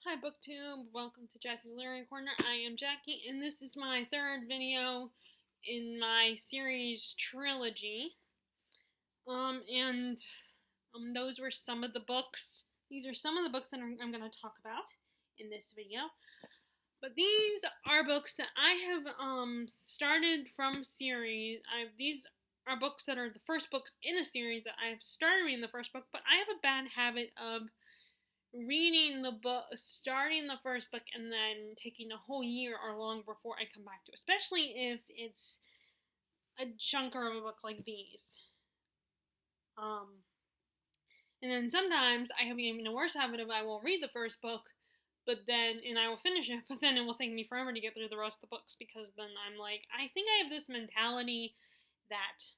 Hi BookTube, welcome to Jackie's Literary Corner. I am Jackie, and this is my third video in my series trilogy. Those were some of the books. These are some of the books that I'm going to talk about in this video. But these are books that I have started from series. These are books that are the first books in a series that I have started reading the first book, but I have a bad habit of reading the book, starting the first book, and then taking a whole year or longer before I come back to it, especially if it's a chunker of a book like these. And then sometimes I have even a worse habit of I will read the first book, and I will finish it, but then it will take me forever to get through the rest of the books, because then I'm like, I think I have this mentality that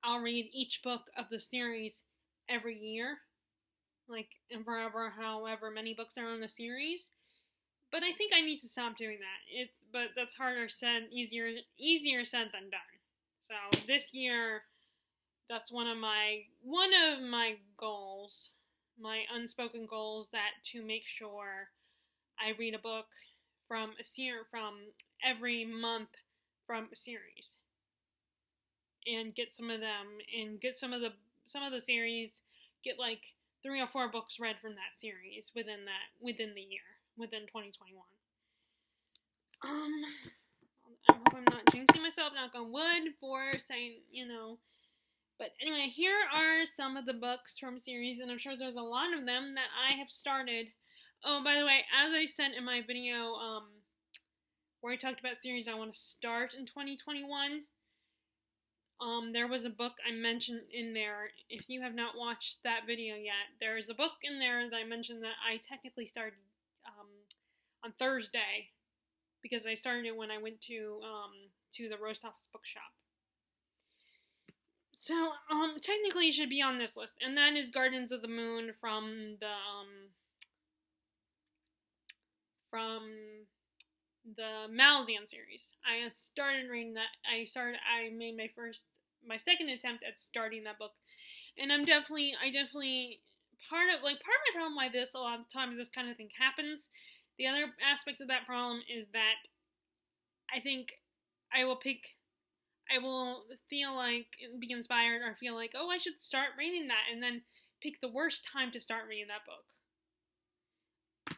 I'll read each book of the series every year, and forever, however many books are on the series. But I think I need to stop doing that. But that's harder said, easier said than done. So this year, that's one of my goals, my unspoken goals, that to make sure I read a book from every month from a series, and get some of them, and get some of the series, get like 3 or 4 books read from that series within the year, within 2021. I hope I'm not jinxing myself, knock on wood, for saying, But anyway, here are some of the books from series, and I'm sure there's a lot of them that I have started. Oh, by the way, as I said in my video, where I talked about series I want to start in 2021, there was a book I mentioned in there. If you have not watched that video yet, there is a book in there that I mentioned that I technically started on Thursday, because I started it when I went to the Roast Office Bookshop. So technically it should be on this list, and that is Gardens of the Moon from the Malazan series. I started reading that. I made my second attempt at starting that book, and I definitely part of my problem why a lot of times this kind of thing happens. The other aspect of that problem is that I think I will feel like, be inspired, or feel like, oh, I should start reading that, and then pick the worst time to start reading that book.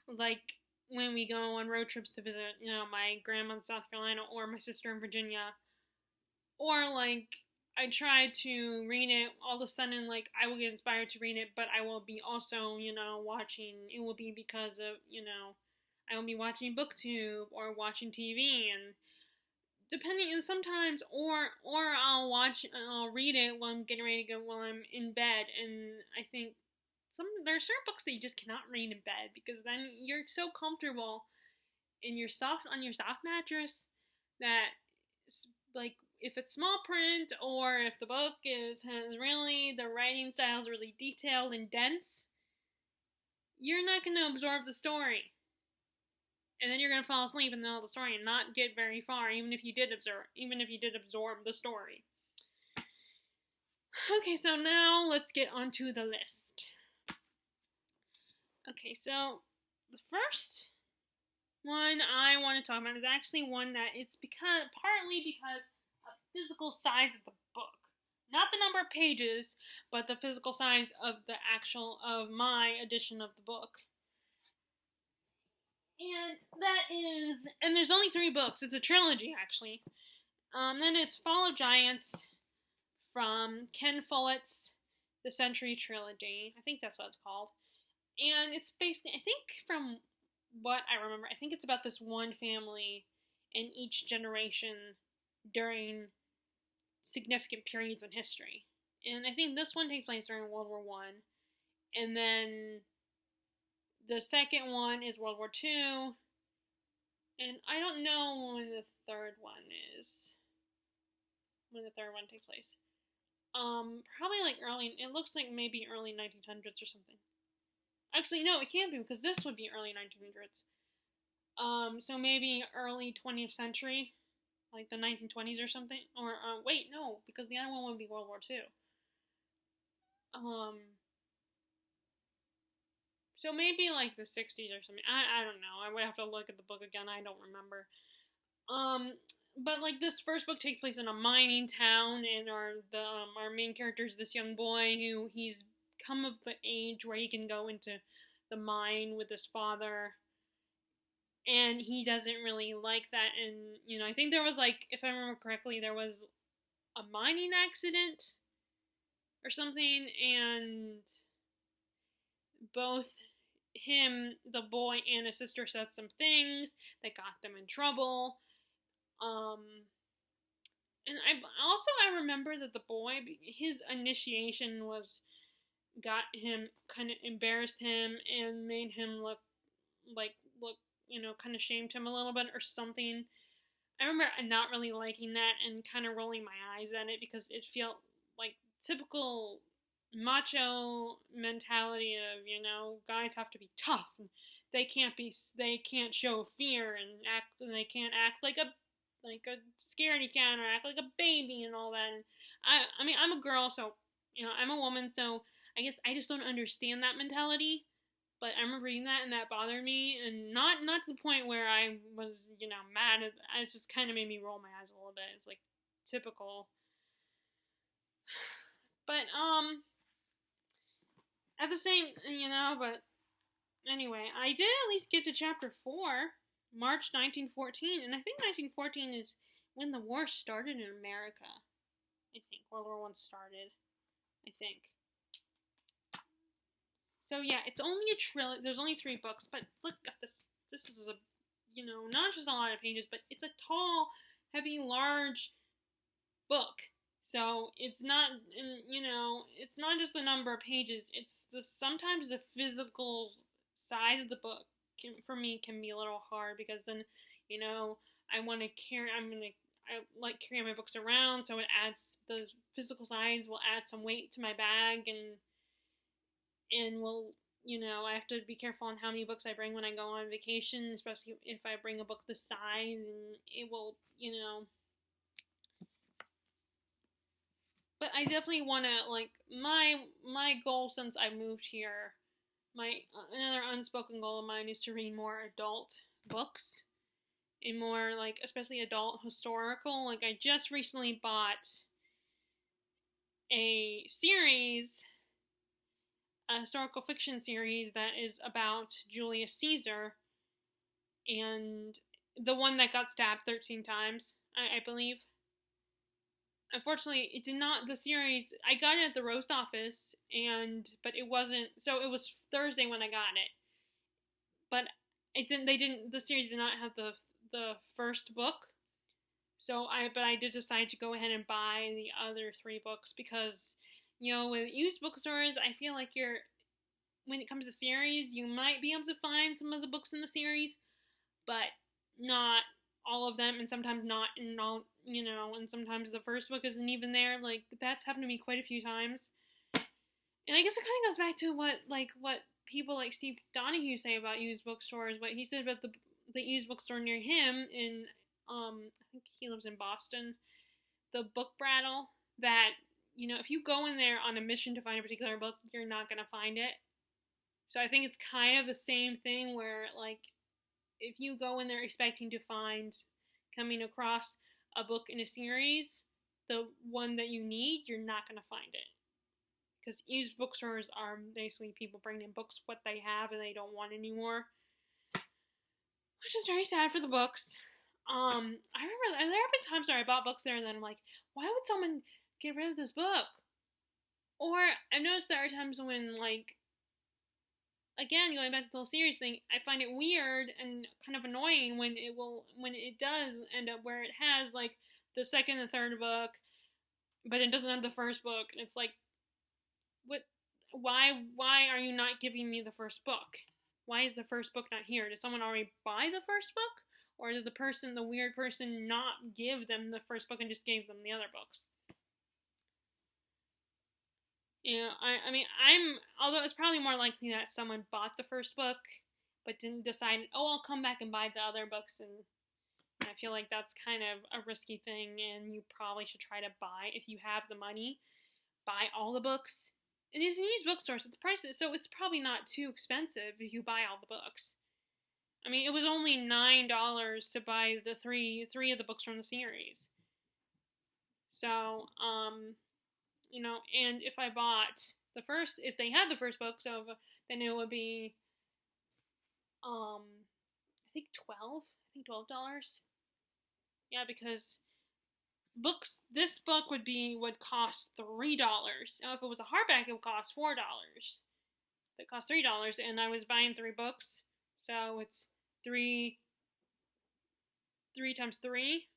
Like when we go on road trips to visit, my grandma in South Carolina, or my sister in Virginia, or like I try to read it, all of a sudden, like, I will get inspired to read it, but I will be also, watching, it will be because of, I will be watching BookTube, or watching TV, and depending, and sometimes, or I'll read it while I'm getting ready to go, while I'm in bed, and I think there are certain books that you just cannot read in bed, because then you're so comfortable on your soft mattress that, like, if it's small print, or if the book the writing style is really detailed and dense, you're not going to absorb the story. And then you're going to fall asleep in the middle of the story and not get very far, even if you did absorb the story. Okay, so now let's get onto the list. Okay, so the first one I want to talk about is actually one that it's partly because of physical size of the book. Not the number of pages, but the physical size of of my edition of the book. And there's only 3 books. It's a trilogy, actually. Then is Fall of Giants from Ken Follett's The Century Trilogy. I think that's what it's called. And it's basically, I think from what I remember, I think it's about this one family in each generation during significant periods in history. And I think this one takes place during World War I. And then the second one is World War II. And I don't know when the third one takes place. Probably like it looks like maybe early 1900s or something. Actually, no, it can't be, because this would be early 1900s. So maybe early 20th century, like the 1920s or something. Or, wait, no, because the other one would be World War II. So maybe like the 60s or something. I don't know. I would have to look at the book again. I don't remember. Um, but like this first book takes place in a mining town, and our main character is this young boy who he's come of the age where he can go into the mine with his father, and he doesn't really like that. And I think there was like, if I remember correctly, there was a mining accident or something, and both him, the boy, and his sister said some things that got them in trouble. And I remember that the boy, his initiation got him, kind of embarrassed him and made him look, kind of shamed him a little bit or something. I remember not really liking that and kind of rolling my eyes at it because it felt like typical macho mentality of, guys have to be tough and they can't show fear and they can't act like a scaredy cat or act like a baby and all that. And I mean, I'm a girl, so I'm a woman, so I guess I just don't understand that mentality. But I remember reading that, and that bothered me, and not to the point where I was, mad. It just kind of made me roll my eyes a little bit. It's like typical. But at the same, but anyway, I did at least get to chapter 4, March 1914, and I think 1914 is when the war started in America. I think World War I started. I think. So yeah, it's only a trilogy. There's only 3 books, but look at this. This is a, not just a lot of pages, but it's a tall, heavy, large book. So it's not, it's not just the number of pages. It's sometimes the physical size of the book for me can be a little hard because then, I want to carry. I like carrying my books around, so it adds, the physical size will add some weight to my bag and will, I have to be careful on how many books I bring when I go on vacation, especially if I bring a book this size, and it will, but I definitely want to, like, my goal since I moved here, another unspoken goal of mine is to read more adult books, and more, like, especially adult historical. Like, I just recently bought a historical fiction series that is about Julius Caesar, and the one that got stabbed 13 times, I believe. Unfortunately, it did not, the series, I got it at the Roast office, but it wasn't, so it was Thursday when I got it. But the series did not have the first book. So I did decide to go ahead and buy the other 3 books because, with used bookstores, I feel like when it comes to series, you might be able to find some of the books in the series, but not all of them, and sometimes not in all, and sometimes the first book isn't even there. Like, that's happened to me quite a few times. And I guess it kind of goes back to what people like Steve Donahue say about used bookstores, what he said about the used bookstore near him in, I think he lives in Boston, the Book Brattle, that, if you go in there on a mission to find a particular book, you're not going to find it. So I think it's kind of the same thing where, like, if you go in there expecting to coming across a book in a series, the one that you need, you're not going to find it. Because used bookstores are basically people bringing in books what they have and they don't want anymore. Which is very sad for the books. I remember there have been times where I bought books there and then I'm like, why would someone get rid of this book? Or I've noticed there are times when, like, again, going back to the whole series thing, I find it weird and kind of annoying when it does end up where it has, like, the second and third book, but it doesn't have the first book, and it's like, why are you not giving me the first book? Why is the first book not here? Did someone already buy the first book? Or did the weird person not give them the first book and just gave them the other books? I mean, although it's probably more likely that someone bought the first book, but didn't decide, I'll come back and buy the other books, and I feel like that's kind of a risky thing, and you probably should try to buy, if you have the money, buy all the books, it is in used bookstores at the prices, so it's probably not too expensive if you buy all the books. I mean, it was only $9 to buy the three of the books from the series. So, you know, and if I bought if they had the first book, so then it would be, I think $12. Yeah, because this book would cost $3. Now, if it was a hardback, it would cost $4. It cost $3, and I was buying 3 books, so it's three times 3.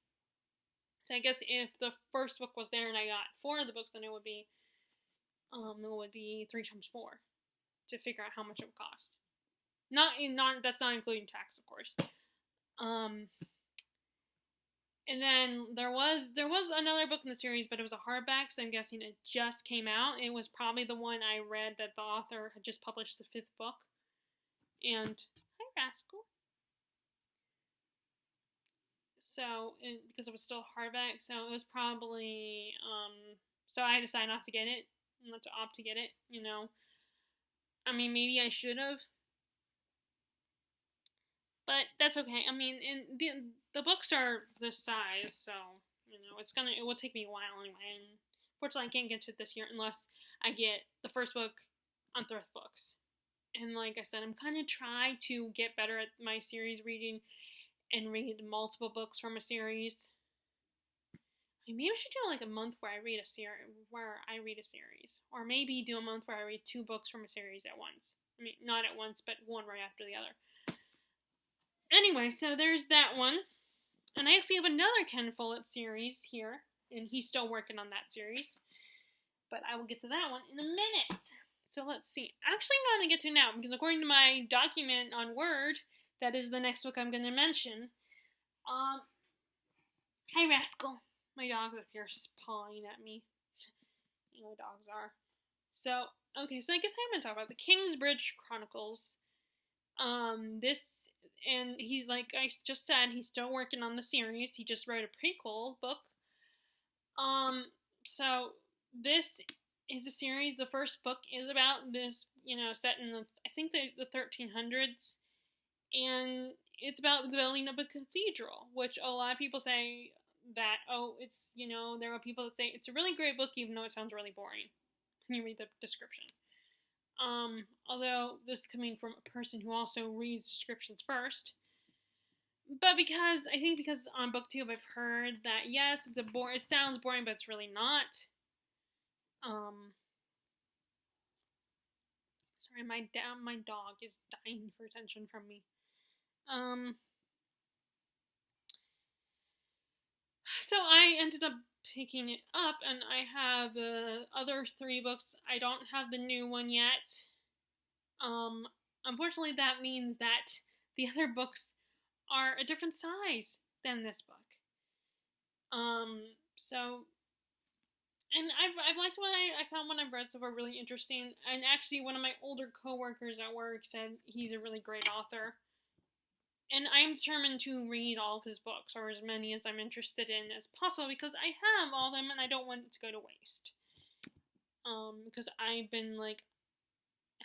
So I guess if the first book was there and I got 4 of the books, then it would be 3 times 4 to figure out how much it would cost. That's not including tax, of course. And then there was another book in the series, but it was a hardback, so I'm guessing it just came out. It was probably the one I read that the author had just published the 5th book. And hi, Rascal. So, because it was still hardback, so it was probably, so I decided not to opt to get it, you know. I mean, maybe I should have, but that's okay. I mean, the books are this size, so, you know, it will take me a while anyway, and fortunately I can't get to it this year unless I get the first book on Thrift Books. And like I said, I'm kind of trying to get better at my series reading and read multiple books from a series. Maybe I should do like a month where I read a series, or maybe do a month where I read 2 books from a series at once. I mean, not at once, but one right after the other. Anyway, so there's that one, and I actually have another Ken Follett series here, and he's still working on that series, but I will get to that one in a minute. So let's see. Actually, I'm going to get to now, because according to my document on Word, that is the next book I'm going to mention. Hi, Rascal. My dog's up here pawing at me. You know, dogs are. So, okay, so I guess I'm going to talk about the Kingsbridge Chronicles. And he's, like I just said, he's still working on the series. He just wrote a prequel book. So this is a series. The first book is about this, you know, set in I think the 1300s, and it's about the building of a cathedral, which a lot of people say that, it's, you know, there are people that say it's a really great book, even though it sounds really boring when you read the description. Although this is coming from a person who also reads descriptions first. But because on BookTube I've heard that, yes, it sounds boring, but it's really not. Sorry, my dog is dying for attention from me. So I ended up picking it up, and I have the other 3 books. I don't have the new one yet. Unfortunately, that means that the other books are a different size than this book. So, and I've liked what I found when I've read so far really interesting. And actually, one of my older coworkers at work said he's a really great author. And I'm determined to read all of his books, or as many as I'm interested in as possible, because I have all of them and I don't want it to go to waste. Because I've been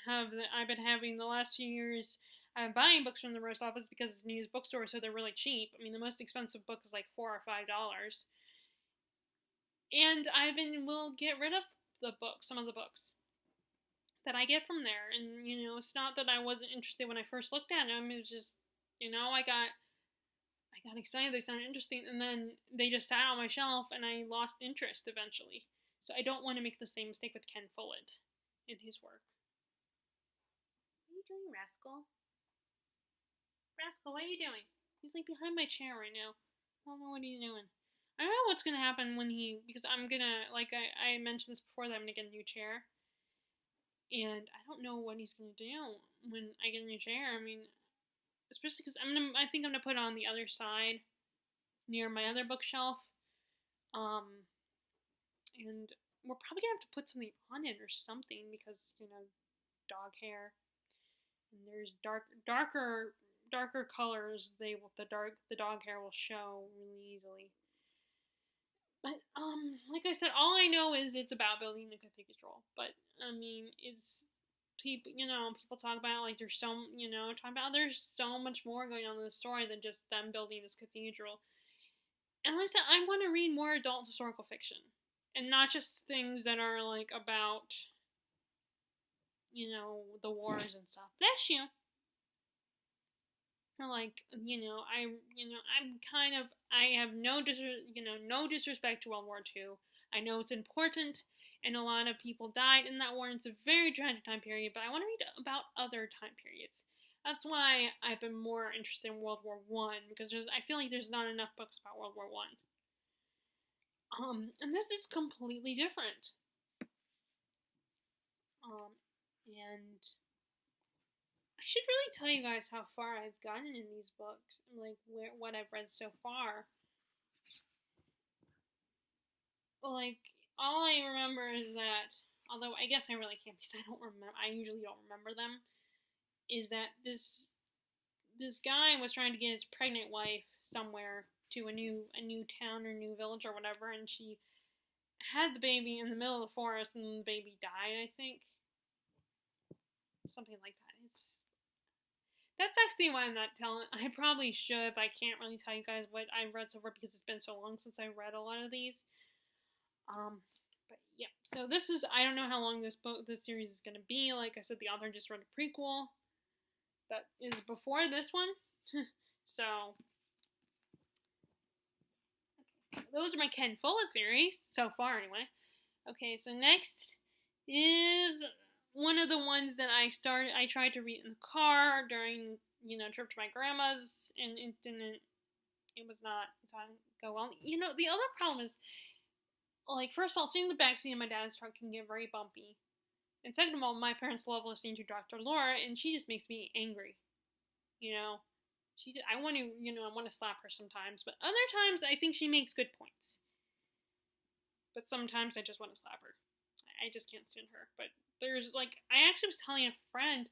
having the last few years, I've been buying books from the Roast Office because it's a used bookstore, so they're really cheap. I mean, the most expensive book is like $4 or $5. And will get rid of some of the books that I get from there. And, you know, it's not that I wasn't interested when I first looked at them, it was just, you know, I got excited, they sounded interesting, and then they just sat on my shelf, and I lost interest eventually. So I don't want to make the same mistake with Ken Follett in his work. What are you doing, Rascal? Rascal, what are you doing? He's like behind my chair right now. I don't know what he's doing. I don't know what's gonna happen because I'm gonna, like I mentioned this before, that I'm gonna get a new chair. And I don't know what he's gonna do when I get a new chair. I mean, especially because I think I'm gonna put it on the other side, near my other bookshelf. And we're probably gonna have to put something on it or something, because, you know, dog hair. And there's darker colors. The dog hair will show really easily. But like I said, all I know is it's about building the cathedral. But I mean, it's people, people talk about like there's so, talk about there's so much more going on in the story than just them building this cathedral. And like I said, I want to read more adult historical fiction, and not just things that are like about, the wars and stuff. Bless you. Or like, I have no disrespect to World War II. I know it's important, and a lot of people died in that war, and it's a very tragic time period, but I want to read about other time periods. That's why I've been more interested in World War One, because I feel like there's not enough books about World War One. And this is completely different. And I should really tell you guys how far I've gotten in these books, like what I've read so far. Like, all I remember is that, although I guess I really can't because I usually don't remember them, is that this guy was trying to get his pregnant wife somewhere to a new town or new village or whatever, and she had the baby in the middle of the forest, and the baby died, I think. Something like that. That's actually why I'm not telling. I probably should, but I can't really tell you guys what I've read so far because it's been so long since I read a lot of these. But yeah. So this is, I don't know how long this series is going to be. Like I said, the author just wrote a prequel that is before this one. So those are my Ken Follett series so far, anyway. Okay, so next is one of the ones that I tried to read in the car during, a trip to my grandma's, and it didn't go well. The other problem is, like, first of all, sitting in the backseat of my dad's truck can get very bumpy. And second of all, my parents love listening to Dr. Laura, and she just makes me angry. I want to slap her sometimes, but other times I think she makes good points. But sometimes I just want to slap her. I just can't stand her. But there's, like, I actually was telling a friend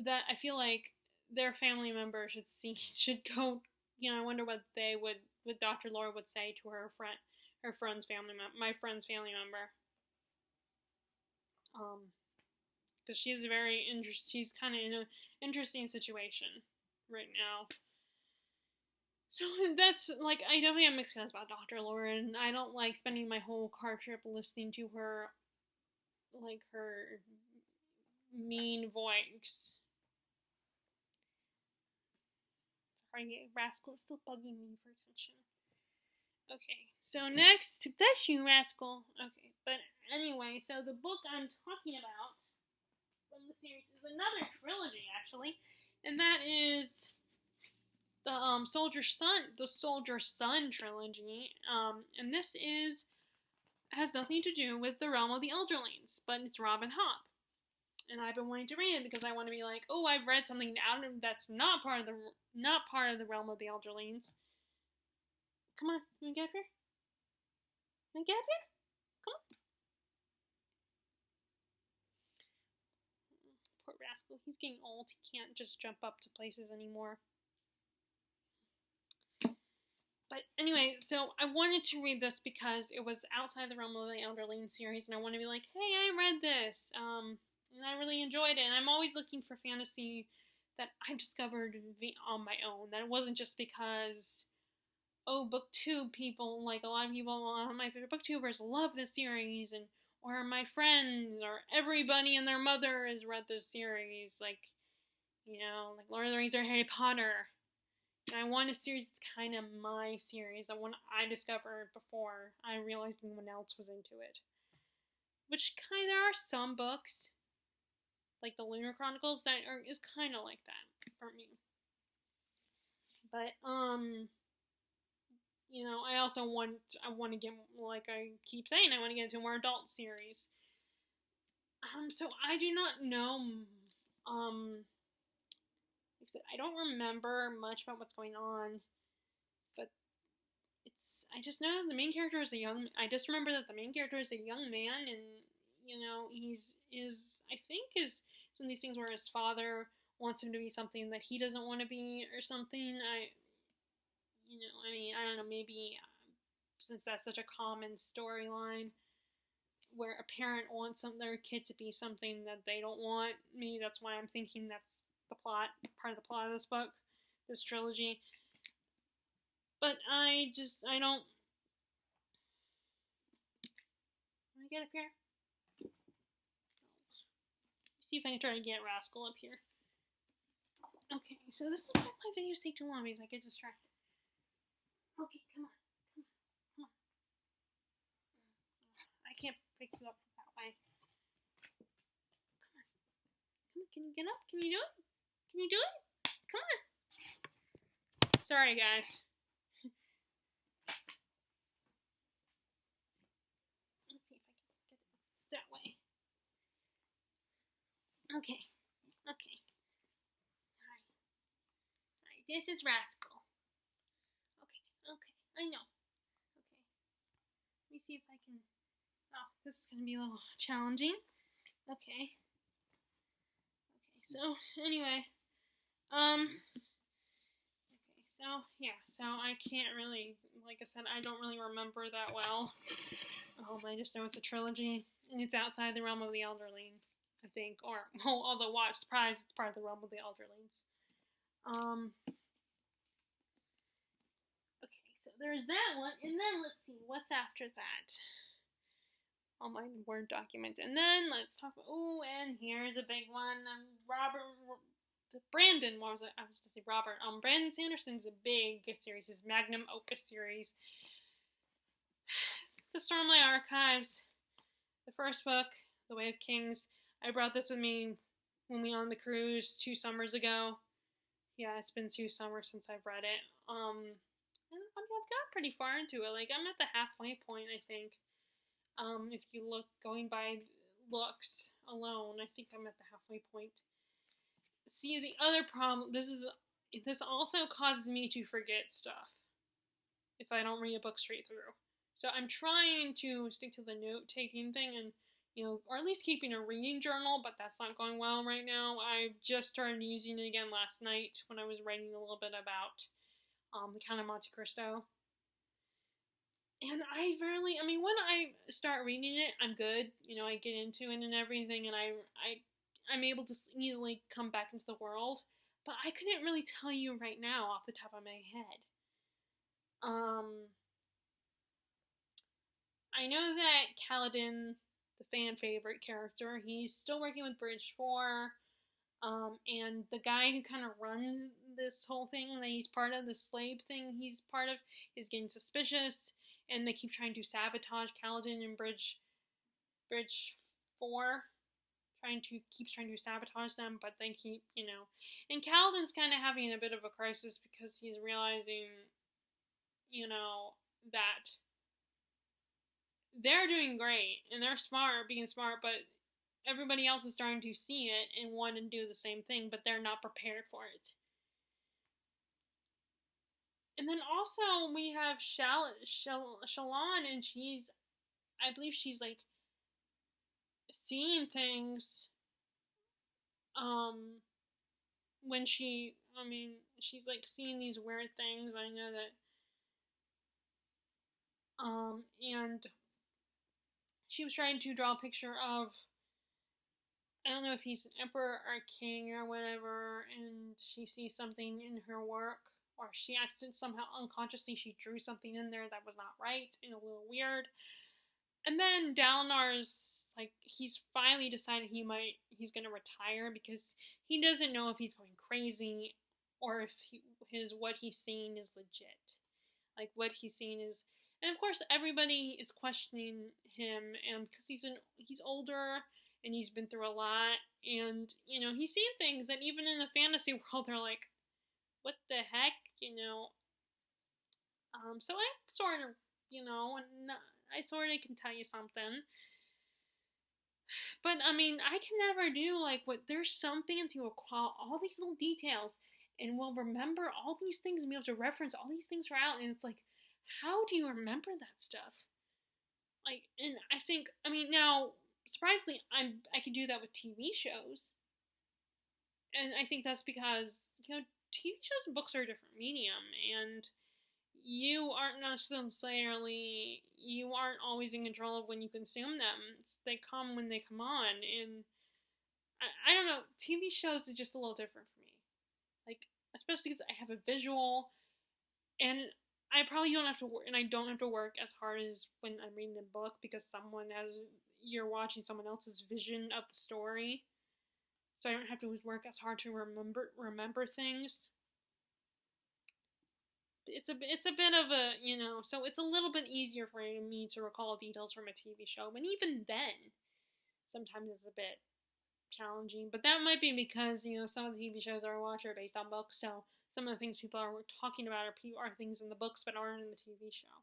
that I feel like their family member should go, I wonder what Dr. Laura would say to my friend's family member. Because she's kind of in an interesting situation right now. So that's, like, I definitely have mixed feelings about Dr. Laura, and I don't like spending my whole car trip listening to her, like, her mean voice. Sorry, Rascal is still bugging me for attention. Okay, so next, bless you, Rascal. Okay, but anyway, so the book I'm talking about from the series is another trilogy, actually, and that is the Soldier Son trilogy, and this has nothing to do with the realm of the Elderlings, but it's Robin Hobb, and I've been wanting to read it because I want to be like, oh, I've read something that's not part of the realm of the Elderlings. Come on, can we get up here? Can we get up here? Come on. Poor Rascal, he's getting old. He can't just jump up to places anymore. But anyway, so I wanted to read this because it was outside the realm of the Elderling series, and I want to be like, hey, I read this, and I really enjoyed it, and I'm always looking for fantasy that I've discovered on my own, that it wasn't just because, booktube people, like a lot of people, my favorite booktubers love this series, or my friends, or everybody and their mother has read this series, like Lord of the Rings or Harry Potter. And I want a series that's kind of my series, the one I discovered before I realized anyone else was into it. There are some books, like the Lunar Chronicles, is kind of like that for me. But, I also want to get, like I keep saying, I want to get into a more adult series. So I do not know, I don't remember much about what's going on, but I just know that the main character is I just remember that the main character is a young man, and, I think is one of these things where his father wants him to be something that he doesn't want to be, or something. I don't know, maybe since that's such a common storyline where a parent wants their kid to be something that they don't want. Maybe that's why I'm thinking that's the plot, part of the plot of this book, this trilogy. But I don't. Can I get up here? Let's see if I can try to get Rascal up here. Okay, so this is why my videos take too long because I get distracted. Okay, come on. I can't pick you up that way. Come on. Can you get up? Can you do it? Can you do it? Come on. Sorry, guys. Let's see if I can get it that way. Okay. Hi. This is Rascal. Okay. I know. Okay. Let me see if I can. Oh, this is gonna be a little challenging. Okay. So anyway, so I can't really, like I said, I don't really remember that well. I just know it's a trilogy, and it's outside the realm of the Elderling, I think, or, although watch, surprise, it's part of the realm of the Elderlings. Okay, so there's that one, and then let's see, what's after that? All my Word documents, and then let's talk about, and here's a big one, Brandon Sanderson's a big series, his magnum opus series, The Stormlight Archives, the first book, The Way of Kings. I brought this with me when we were on the cruise 2 summers ago. Yeah, it's been 2 summers since I've read it. And I've got pretty far into it. Like, I'm at the halfway point, I think. If you look, going by looks alone, I think I'm at the halfway point. See, the other problem, this also causes me to forget stuff if I don't read a book straight through. So I'm trying to stick to the note-taking thing and, or at least keeping a reading journal, but that's not going well right now. I just started using it again last night when I was writing a little bit about the Count of Monte Cristo. And when I start reading it, I'm good. I get into it and everything, and I'm able to easily come back into the world. But I couldn't really tell you right now off the top of my head. I know that Kaladin, the fan favorite character, he's still working with Bridge 4. And the guy who kind of runs this whole thing that he's part of, the slave thing he's part of, is getting suspicious. And they keep trying to sabotage Kaladin and Bridge 4. Keeps trying to sabotage them, but they keep, And Kaladin's kind of having a bit of a crisis because he's realizing, that they're doing great, and they're being smart, but everybody else is starting to see it and want to do the same thing, but they're not prepared for it. And then also we have Shallan, and I believe she's like seeing things. When she's like seeing these weird things. I know that. And she was trying to draw a picture of, I don't know if he's an emperor or a king or whatever, and she sees something in her work, or she somehow unconsciously she drew something in there that was not right and a little weird. And then Dalinar's like, he's finally decided he's gonna retire because he doesn't know if he's going crazy or if what he's seeing is legit. Like, what he's seeing is, and of course everybody is questioning him, and because he's older and he's been through a lot, and he's seen things that even in the fantasy world they're like, what the heck, so I sort of, I sort of can tell you something. But, I can never do, there's some fans who will recall all these little details and will remember all these things and be able to reference all these things throughout, and it's like, how do you remember that stuff? And I think, now, surprisingly, I can do that with TV shows. And I think that's because, TV shows and books are a different medium, and you aren't necessarily, you aren't always in control of when you consume them. They come when they come on, and I don't know, TV shows are just a little different for me. Like, especially because I have a visual, and I probably don't have to work, and I don't have to work as hard as when I'm reading a book because you're watching someone else's vision of the story. So I don't have to work as hard to remember things. It's a bit of a, so it's a little bit easier for me to recall details from a TV show, but even then, sometimes it's a bit challenging. But that might be because some of the TV shows I watch are based on books, so some of the things people are talking about are things in the books but aren't in the TV show.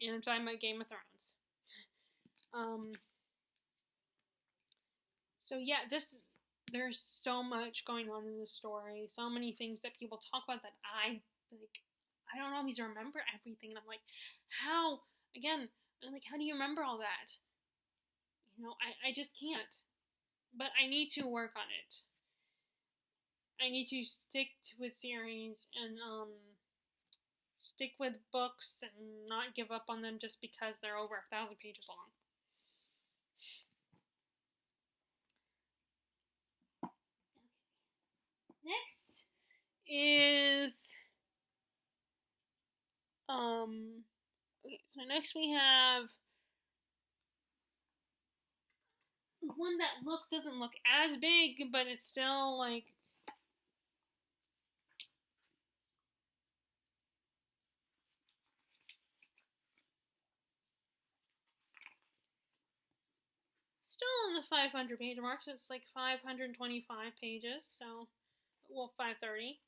And I'm talking about Game of Thrones. So yeah, there's so much going on in this story, so many things that people talk about that I don't always remember everything, and I'm like, how? Again, I'm like, how do you remember all that? I just can't. But I need to work on it. I need to stick with series and stick with books and not give up on them just because they're over 1,000 pages long. Next is okay, so next we have one that doesn't look as big, but it's still like still in the 500 page mark, so it's like 525 pages, so, well, 530.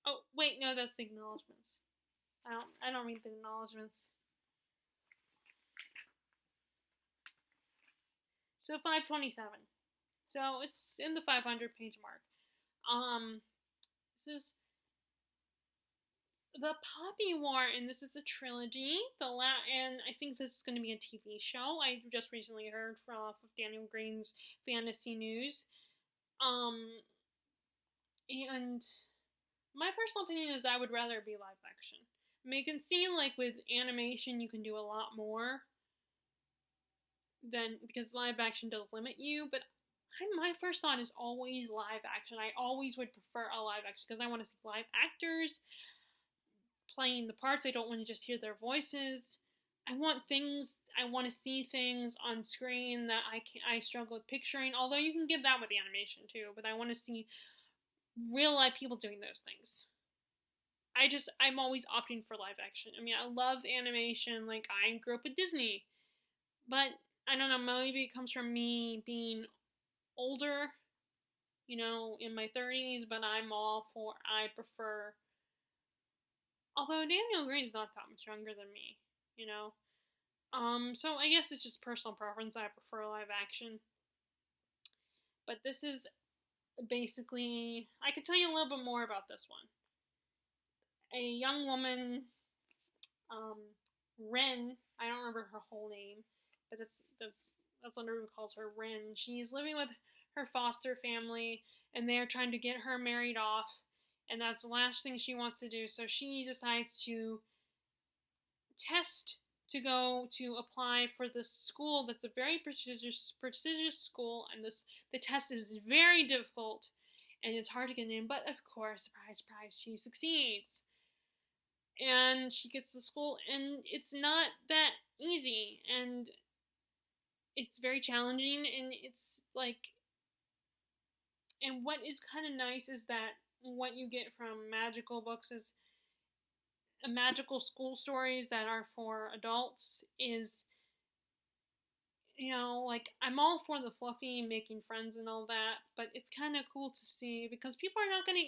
Oh, wait, no, that's the acknowledgements. I don't read the acknowledgements. So 527. So it's in the 500 page mark. This is the Poppy War, and this is a trilogy. And I think this is going to be a TV show. I just recently heard from Daniel Green's Fantasy News. And my personal opinion is I would rather it be live action. I mean, you can see, like, with animation, you can do a lot more because live action does limit you, but my first thought is always live action. I always would prefer a live action because I want to see live actors playing the parts. I don't want to just hear their voices. I want to see things on screen that I struggle with picturing, although you can get that with animation too, but I want to see real life people doing those things. I'm always opting for live action. I mean, I love animation, like, I grew up with Disney, but I don't know, maybe it comes from me being older, in my 30s, but I prefer, although Daniel Green's not that much younger than me, so I guess it's just personal preference. I prefer live action. But this is basically, I could tell you a little bit more about this one. A young woman, Ren, I don't remember her whole name, but that's what everyone calls her, Ren. She's living with her foster family, and they're trying to get her married off, and that's the last thing she wants to do, so she decides to go to apply for this school that's a very prestigious school, and the test is very difficult, and it's hard to get in, but of course, surprise, surprise, she succeeds. And she gets to school, and it's not that easy, and it's very challenging, and it's like, and what is kind of nice is that what you get from magical books is magical school stories that are for adults is, like, I'm all for the fluffy making friends and all that, but it's kind of cool to see because people are not going to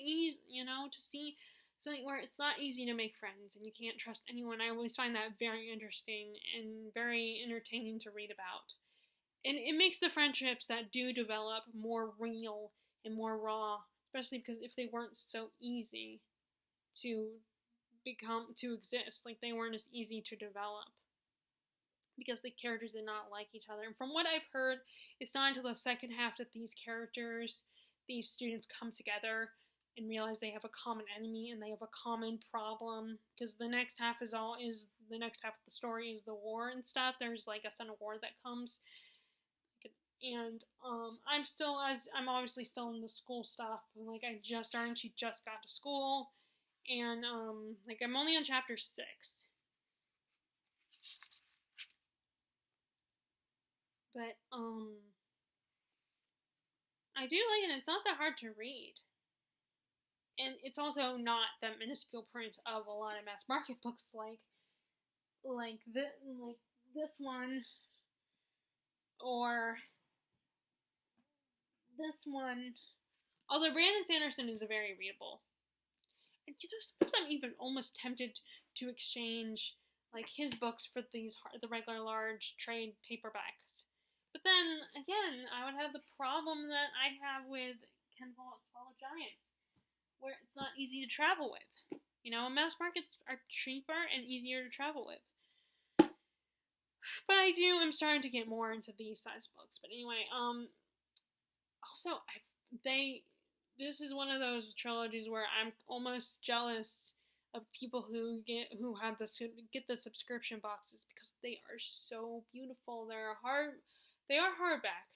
see something where it's not easy to make friends and you can't trust anyone. I always find that very interesting and very entertaining to read about. And it makes the friendships that do develop more real and more raw, especially because if they weren't so easy to exist, like, they weren't as easy to develop because the characters did not like each other. And from what I've heard, it's not until the second half that these students come together and realize they have a common enemy and they have a common problem, because the next half of the story is the war and stuff. There's like a son of war that comes, and I'm obviously still in the school stuff. Like I just started, she just got to school, and like I'm only on chapter 6. But I do like it. It's not that hard to read. And it's also not that minuscule print of a lot of mass market books like this one, or this one. Although Brandon Sanderson is a very readable. And sometimes I'm even almost tempted to exchange like his books for the regular large trade paperbacks. But then again, I would have the problem that I have with Ken Follett's Fall of Giants, where it's not easy to travel with. Mass markets are cheaper and easier to travel with. But I'm starting to get more into these size books. But anyway, also this is one of those trilogies where I'm almost jealous of people who get the subscription boxes, because they are so beautiful. They are hardback,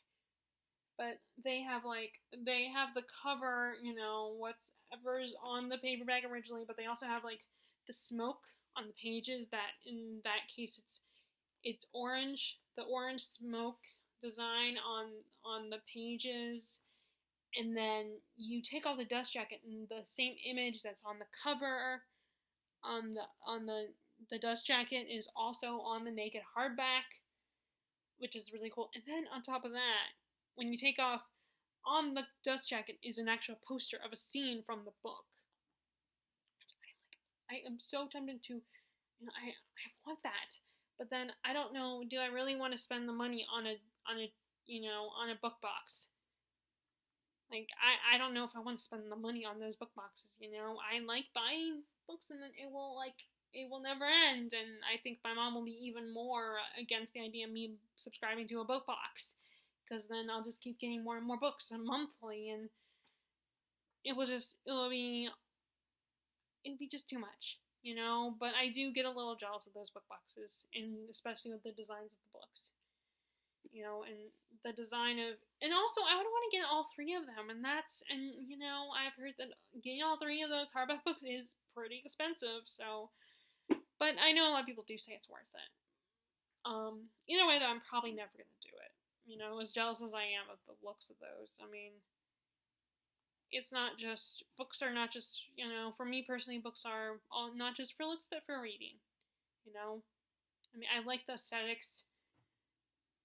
but they have the cover, whatever's on the paperback originally, but they also have like the smoke on the pages. That in that case it's orange, the orange smoke design on the pages. And then you take off the dust jacket, and the same image that's on the cover on the dust jacket is also on the naked hardback, which is really cool. And then on top of that, when you take off, on the dust jacket is an actual poster of a scene from the book. I am so tempted to, I want that, but then I don't know. Do I really want to spend the money on a book box? Like, I don't know if I want to spend the money on those book boxes, I like buying books, and then it will never end, and I think my mom will be even more against the idea of me subscribing to a book box, because then I'll just keep getting more and more books monthly, and it'll be just too much, but I do get a little jealous of those book boxes, and especially with the designs of the books. And the design of, and also I would want to get all 3 of them, and I've heard that getting all 3 of those hardback books is pretty expensive, so, but I know a lot of people do say it's worth it. Either way though, I'm probably never going to do it, as jealous as I am of the looks of those. I mean, books are not just, for me personally, books are all not just for looks, but for reading, I mean, I like the aesthetics.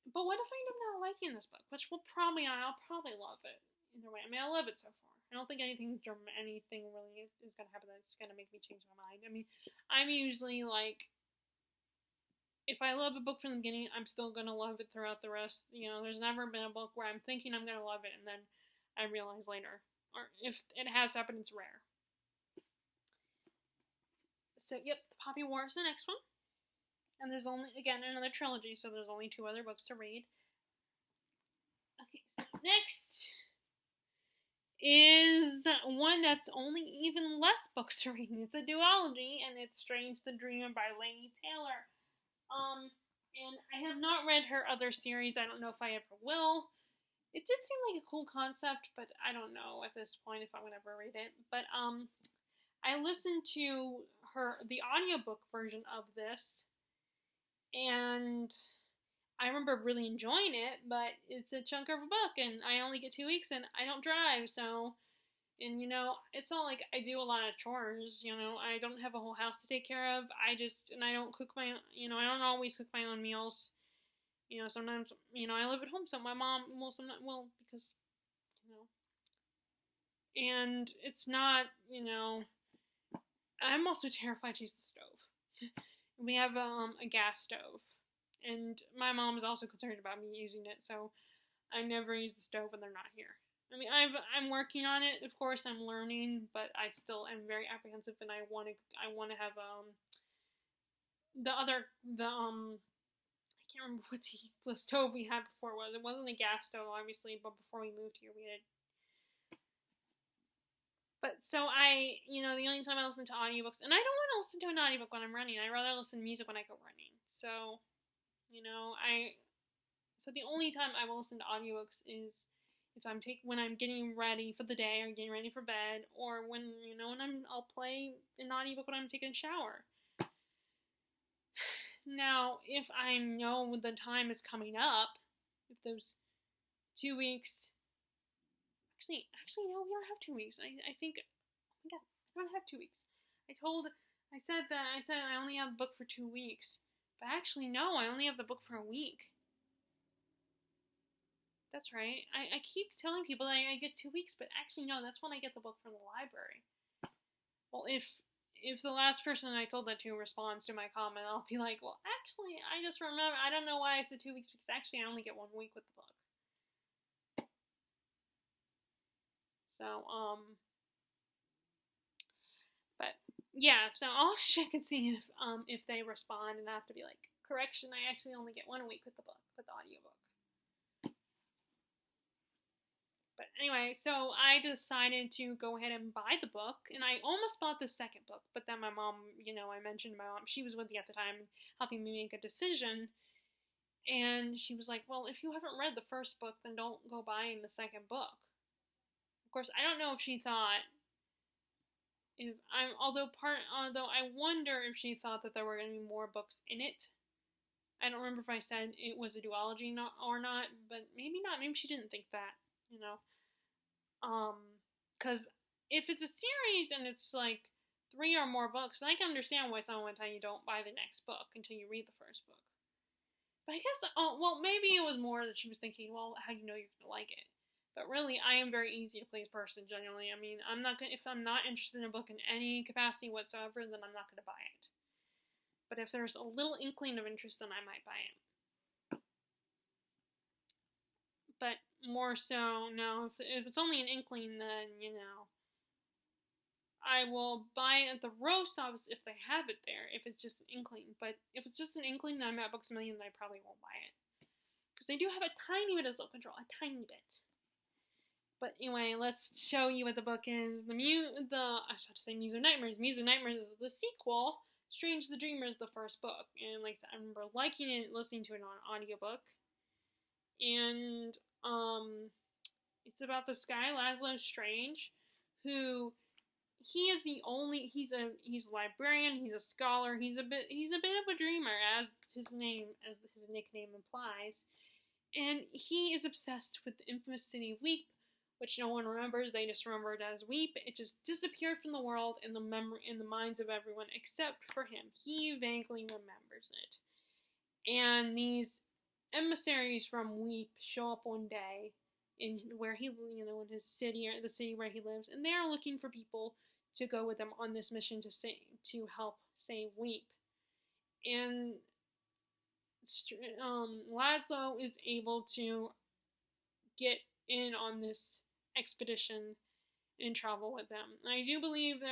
But what if I end up not liking this book? Which I'll probably love it either way. I mean, I love it so far. I don't think anything really is gonna happen that's gonna make me change my mind. I mean, I'm usually like, if I love a book from the beginning, I'm still gonna love it throughout the rest. There's never been a book where I'm thinking I'm gonna love it and then I realize later. Or if it has happened, it's rare. So, yep, The Poppy War is the next one. And there's only, again, another trilogy, so there's only 2 other books to read. Okay, so next is one that's only even less books to read. It's a duology, and it's Strange the Dreamer by Laini Taylor. And I have not read her other series. I don't know if I ever will. It did seem like a cool concept, but I don't know at this point if I would ever read it. But I listened to the audiobook version of this, and I remember really enjoying it, but it's a chunk of a book, and I only get 2 weeks, and I don't drive, so, and it's not like I do a lot of chores, I don't have a whole house to take care of, and I don't cook I don't always cook my own meals, sometimes, I live at home, so my mom will, because, and it's not, I'm also terrified to use the stove. We have a gas stove, and my mom is also concerned about me using it, so I never use the stove when they're not here. I mean, I'm working on it, of course, I'm learning, but I still am very apprehensive, and I want to have I can't remember what the stove we had before was. It wasn't a gas stove, obviously, but before we moved here, we had But so the only time I listen to audiobooks, and I don't want to listen to an audiobook when I'm running. I'd rather listen to music when I go running. So, so the only time I will listen to audiobooks is if when I'm getting ready for the day or getting ready for bed, or when I'll play an audiobook when I'm taking a shower. Now, if I know the time is coming up, if those 2 weeks, actually no, we don't have 2 weeks. I think, oh my god, I don't have 2 weeks. I said I only have the book for 2 weeks, but actually no, I only have the book for a week. That's right. I keep telling people that I get 2 weeks, but actually no, that's when I get the book from the library. Well, if the last person I told that to responds to my comment, I'll be like, well, actually, I just remember, I don't know why I said 2 weeks, because actually I only get 1 week with the book. So, but yeah, so I'll check and see if they respond, and I have to be like, correction, I actually only get 1 week with the book, with the audiobook. But anyway, so I decided to go ahead and buy the book, and I almost bought the second book, but then my mom, I mentioned my mom, she was with me at the time, helping me make a decision, and she was like, well, if you haven't read the first book, then don't go buying the second book. Of course, I don't know if she thought, although I wonder if she thought that there were going to be more books in it. I don't remember if I said it was a duology or not, but maybe not. Maybe she didn't think that, because if it's a series and it's like 3 or more books, then I can understand why someone would tell you don't buy the next book until you read the first book. But I guess, maybe it was more that she was thinking, well, how do you know you're going to like it? But really, I am a very easy to please person, generally. I mean, if I'm not interested in a book in any capacity whatsoever, then I'm not going to buy it. But if there's a little inkling of interest, then I might buy it. But more so, no, if it's only an inkling, then, I will buy it at the roast office if they have it there, if it's just an inkling. But if it's just an inkling that I'm at Books A Million, then I probably won't buy it. Because they do have a tiny bit of self-control, a tiny bit. But anyway, let's show you what the book is. I was about to say Muse of Nightmares. Muse of Nightmares is the sequel. Strange the Dreamer is the first book. And like I said, I remember liking it, listening to it on audiobook. And it's about this guy, Laszlo Strange, who he's a librarian, he's a scholar, he's a bit of a dreamer, as his nickname implies. And he is obsessed with the infamous city of Weep, which no one remembers. They just remember it as Weep. It just disappeared from the world in the minds of everyone except for him. He vaguely remembers it. And these emissaries from Weep show up one day in his city, or the city where he lives, and they are looking for people to go with them on this mission to help save Weep. And Laszlo is able to get in on this expedition and travel with them. I do believe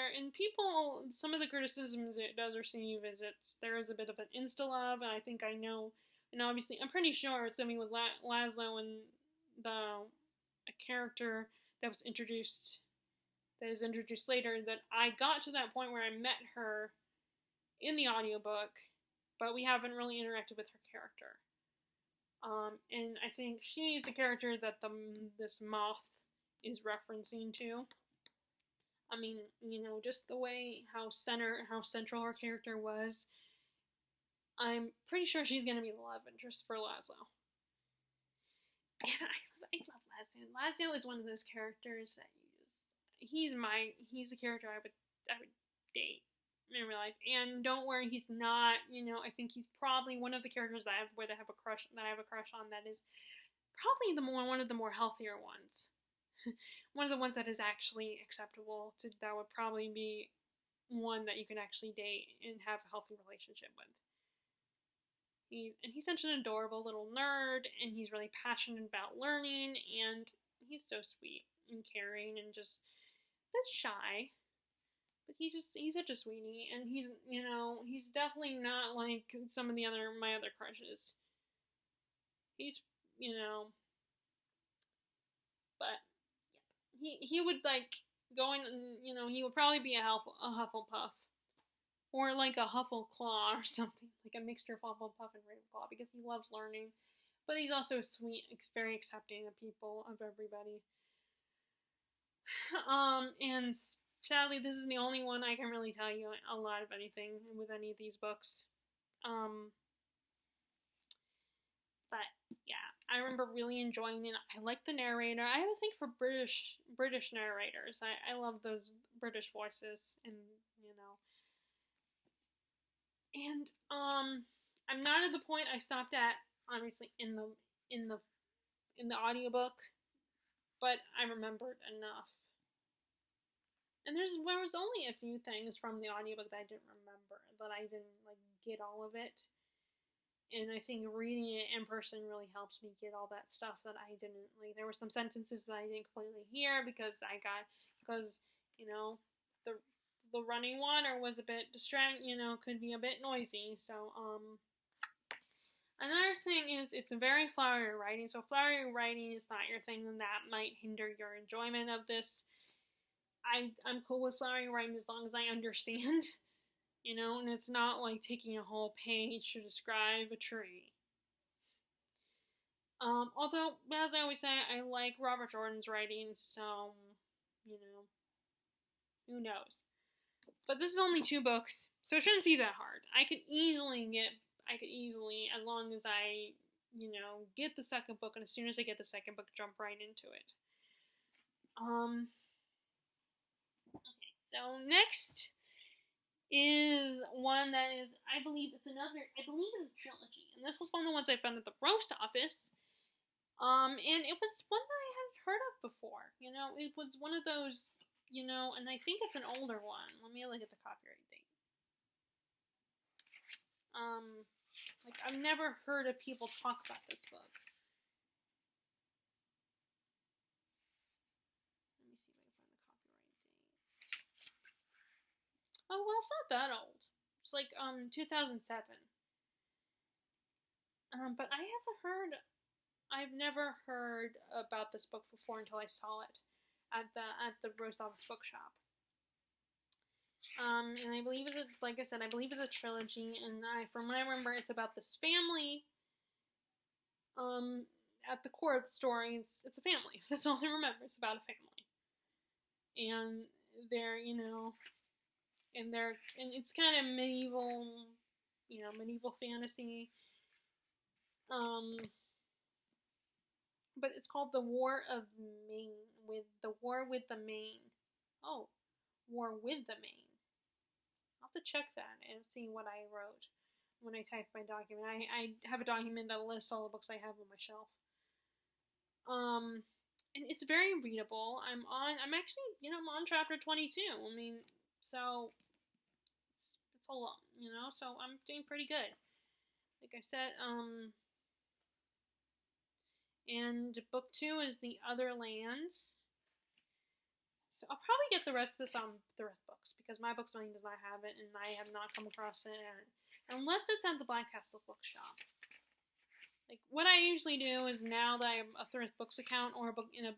some of the criticisms it does receive is there is a bit of an insta-love, and I think I know, and obviously I'm pretty sure it's going to be with Laszlo and a character that is introduced later, that I got to that point where I met her in the audiobook, but we haven't really interacted with her character. And I think she's the character that this moth is referencing to. I mean, just the way how central her character was, I'm pretty sure she's going to be the love interest for Laszlo. And I love Laszlo. Laszlo is one of those characters that he's a character I would date in real life. And don't worry, he's not, I think he's probably one of the characters that I have a crush on, that is probably one of the more healthier ones. One of the ones that is actually acceptable that would probably be one that you can actually date and have a healthy relationship with. He's such an adorable little nerd, and he's really passionate about learning, and he's so sweet and caring and just a bit shy. But he's such a sweetie, and he's definitely not like some of my other crushes. He's, but he would going, he would probably be a Hufflepuff. Or like a Huffleclaw or something, like a mixture of Hufflepuff and Ravenclaw, because he loves learning. But he's also sweet, very accepting of people, of everybody. And sadly, this is the only one I can really tell you a lot of anything with any of these books. But yeah, I remember really enjoying it. I like the narrator. I have a thing for British narrators. I love those British voices, and and I'm not at the point I stopped at, obviously, in the audiobook, but I remembered enough. And there was only a few things from the audiobook that I didn't remember, that I didn't get all of it. And I think reading it in person really helps me get all that stuff that I didn't, there were some sentences that I didn't completely hear because the running water was a bit distracting, could be a bit noisy. So, another thing is it's a very flowery writing. So flowery writing is not your thing, and that might hinder your enjoyment of this. I'm cool with flowery writing as long as I understand, and it's not like taking a whole page to describe a tree. Although, as I always say, I like Robert Jordan's writing, so, who knows. But this is only 2 books, so it shouldn't be that hard. I could easily, as long as I, get the second book, and as soon as I get the second book, jump right into it. Okay, so next is one that is, I believe it's a trilogy, and this was one of the ones I found at the roast office, and it was one that I hadn't heard of before. It was one of those, and I think it's an older one. Let me look at the copyright date. I've never heard of people talk about this book. Let me see if I can find the copyright date. Oh, well, it's not that old. It's 2007. But I've never heard about this book before until I saw it at the Roast Office Bookshop. And I believe like I said, I believe it's a trilogy, and from what I remember, it's about this family. At the core of the story, it's a family. That's all I remember. It's about a family, and they're and it's kind of medieval, medieval fantasy. But it's called The War of Maine, The War with the Maine. Oh, War with the Maine. I'll have to check that and see what I wrote when I typed my document. I have a document that lists all the books I have on my shelf. And it's very readable. I'm actually, I'm on chapter 22. I mean, so it's a lot, so I'm doing pretty good. Like I said, and book 2 is The Other Lands. So I'll probably get the rest of this on Thrift Books, because my bookselling does not have it, and I have not come across it, unless it's at the Black Castle Bookshop. What I usually do is, now that I have a Thrift Books account, or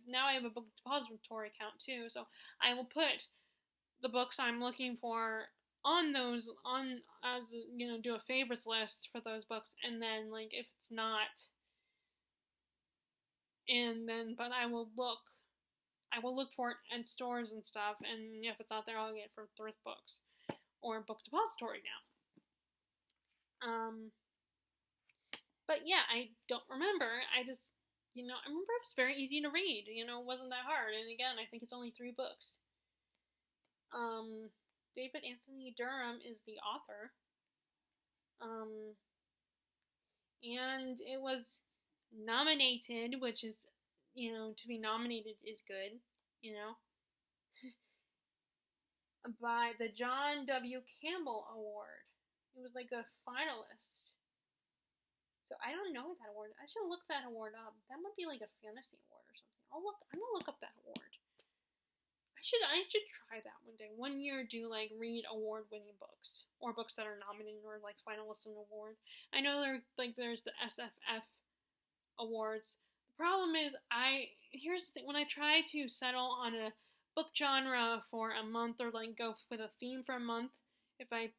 now I have a book depository account too, so I will put the books I'm looking for do a favorites list for those books, and then if it's not, but I will look for it in stores and stuff, and if it's not there, I'll get it from Thrift Books or Book Depository now. But yeah, I don't remember. I just, I remember it was very easy to read. It wasn't that hard. And again, I think it's only 3 books. David Anthony Durham is the author. And it was nominated, which is, to be nominated is good, by the John W. Campbell Award. It was a finalist. So I don't know that award. I should look that award up. That might be a fantasy award or something. I'm gonna look up that award. I should try that one day. One year, do read award-winning books, or books that are nominated or finalists in an award. I know there's the SFF awards. The problem is, here's the thing: when I try to settle on a book genre for a month, or like go with a theme for a month. If I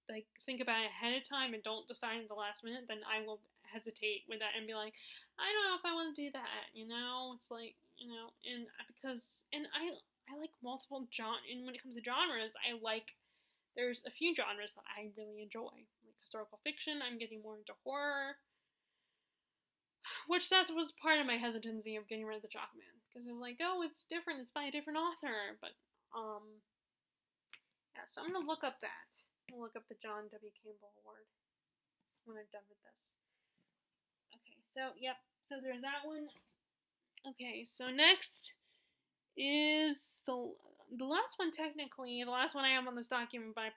like think about it ahead of time and don't decide at the last minute, then I will hesitate with that and be like, I don't know if I want to do that. It's like, and I like multiple and when it comes to genres, there's a few genres that I really enjoy, like historical fiction. I'm getting more into horror, which that was part of my hesitancy of getting rid of the Chalkman, because it was like, oh, it's different, it's by a different author, but yeah. So I'm gonna look up that. I'll look up the John W. Campbell Award when I'm done with this. Okay, so yep, so there's that one. Okay, so next is the last one, technically the last one I have on this document, but I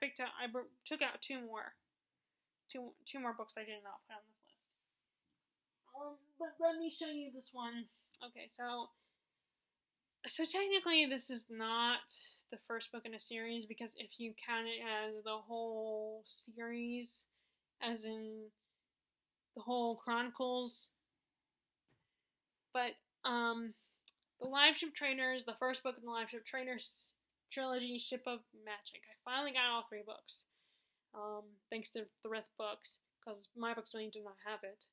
took out two more books I did not put on this list. But let me show you this one. Okay, so technically this is not the first book in a series, because if you count it as the whole series, as in the whole Chronicles, but the Live Ship Trainers, the first book in the Live Ship Trainers trilogy, Ship of Magic. I finally got all 3 books, thanks to Thrift Books, because my books really did not have it.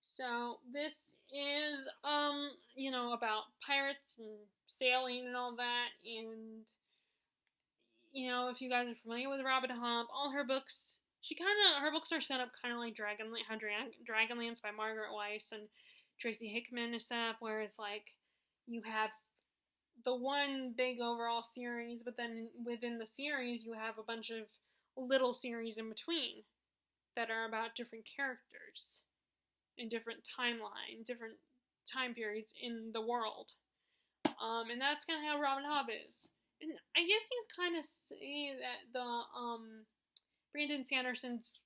So this is, about pirates and sailing and all that, and, if you guys are familiar with Robin Hobb, all her books, her books are set up kind of like Dragonlance by Margaret Weis and Tracy Hickman is set up, where it's like, you have the one big overall series, but then within the series, you have a bunch of little series in between that are about different characters in different different time periods in the world. And that's kind of how Robin Hobb is. And I guess you kind of say that the Brandon Sanderson's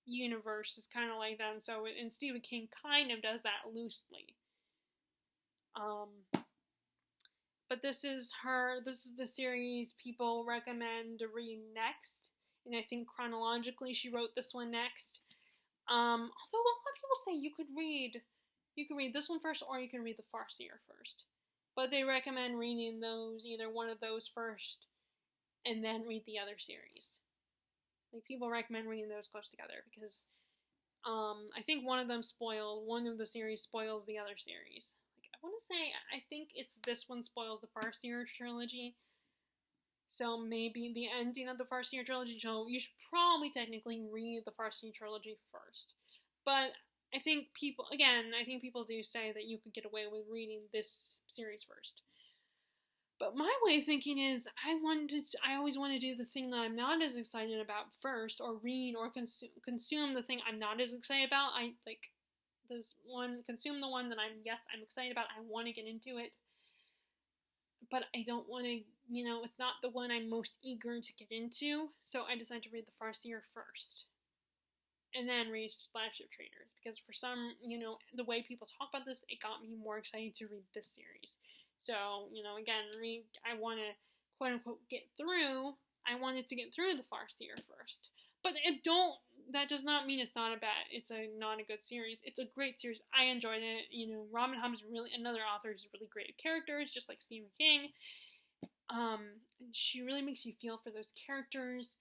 universe is kind of like that, and Stephen King kind of does that loosely. But this is the series people recommend to read next, and I think chronologically she wrote this one next. Although a lot of people say you could read this one first, or you can read the Farseer first. But they recommend reading either one of those first, and then read the other series. Like, people recommend reading those close together, because I think one of the series spoils the other series. Like, I want to say, I think it's this one spoils the Farseer trilogy. So maybe the ending of the Farseer trilogy, so you should probably technically read the Farseer trilogy first. But I think people do say that you could get away with reading this series first. But my way of thinking is, I always want to do the thing that I'm not as excited about first, or read or consume the thing I'm not as excited about. Consume the one that I'm excited about. I want to get into it, but I don't want to, it's not the one I'm most eager to get into. So I decided to read the Farseer first, and then read Live Ship Trainers, because for some, the way people talk about this, it got me more excited to read this series. So, again, I want to, quote unquote, I wanted to get through the Farseer first. But that does not mean it's not a good series. It's a great series. I enjoyed it. Robin Hobb is another author who's really great at characters, just like Stephen King. She really makes you feel for those characters,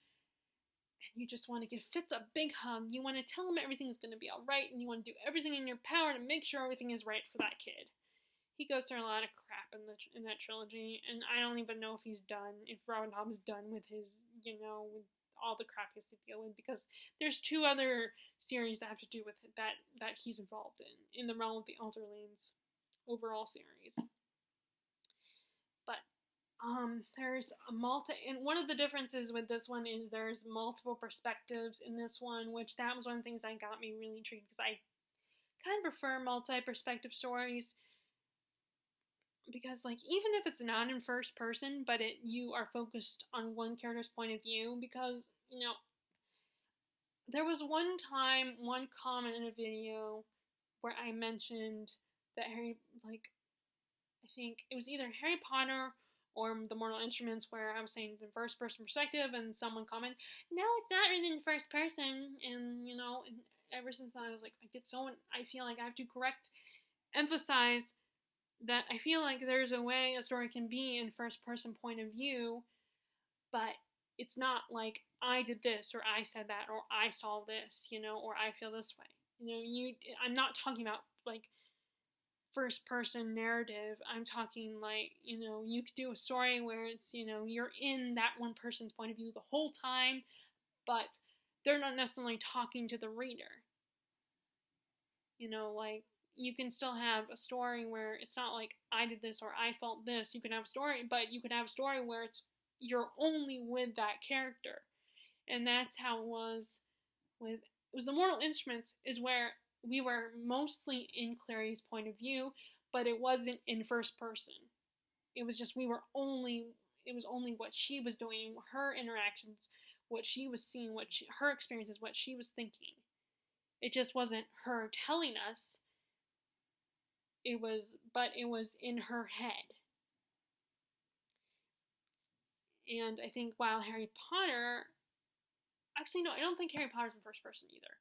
and you just want to give Fitz a big hug. You want to tell him everything is going to be alright, and you want to do everything in your power to make sure everything is right for that kid. He goes through a lot of crap in that trilogy, and I don't even know if Robin Hobb is done with his, with all the crap he has to deal with, because there's 2 other series that have to do with it that he's involved in the realm of the Elderlings overall series. But there's and one of the differences with this one is there's multiple perspectives in this one, which that was one of the things that got me really intrigued, because I kind of prefer multi-perspective stories. Because, even if it's not in first person, but you are focused on one character's point of view, because, there was one comment in a video where I mentioned that I think it was either Harry Potter or The Mortal Instruments, where I was saying the first person perspective, and someone commented, no, it's not written in first person, and, and ever since then I was like, I feel like I have to correct emphasize that I feel like there's a way a story can be in first person point of view, but it's not like I did this or I said that or I saw this, or I feel this way. I'm not talking about like first person narrative. I'm talking like, you could do a story where it's, you're in that one person's point of view the whole time, but they're not necessarily talking to the reader. Like you can still have a story where it's not like I did this or I felt this. You can have a story, but you can have a story where you're only with that character. And that's how it was the Mortal Instruments, is where we were mostly in Clary's point of view, but it wasn't in first person. It was just it was only what she was doing, her interactions, what she was seeing, her experiences, what she was thinking. It just wasn't her telling us. It was in her head. And I think while Harry Potter, actually no, I don't think Harry Potter's in first person either.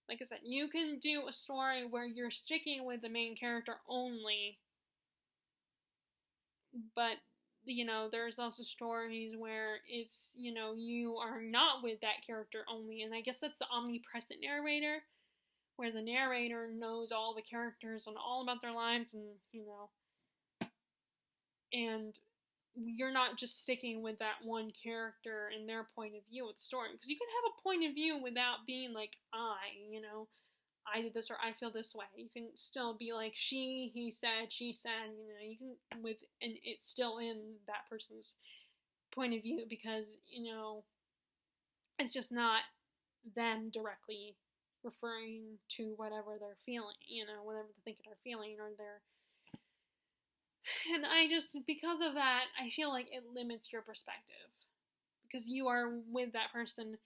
Like I said, you can do a story where you're sticking with the main character only, but there's also stories where it's, you are not with that character only, and I guess that's the omnipresent narrator, where the narrator knows all the characters and all about their lives, and you're not just sticking with that one character and their point of view of the story, because you can have a point of view without being like I did this or I feel this way. You can still be like she, he said, she said, you can and it's still in that person's point of view, because it's just not them directly referring to whatever they're feeling, whatever they're thinking or feeling, or they're. And because of that, I feel like it limits your perspective, because you are with that person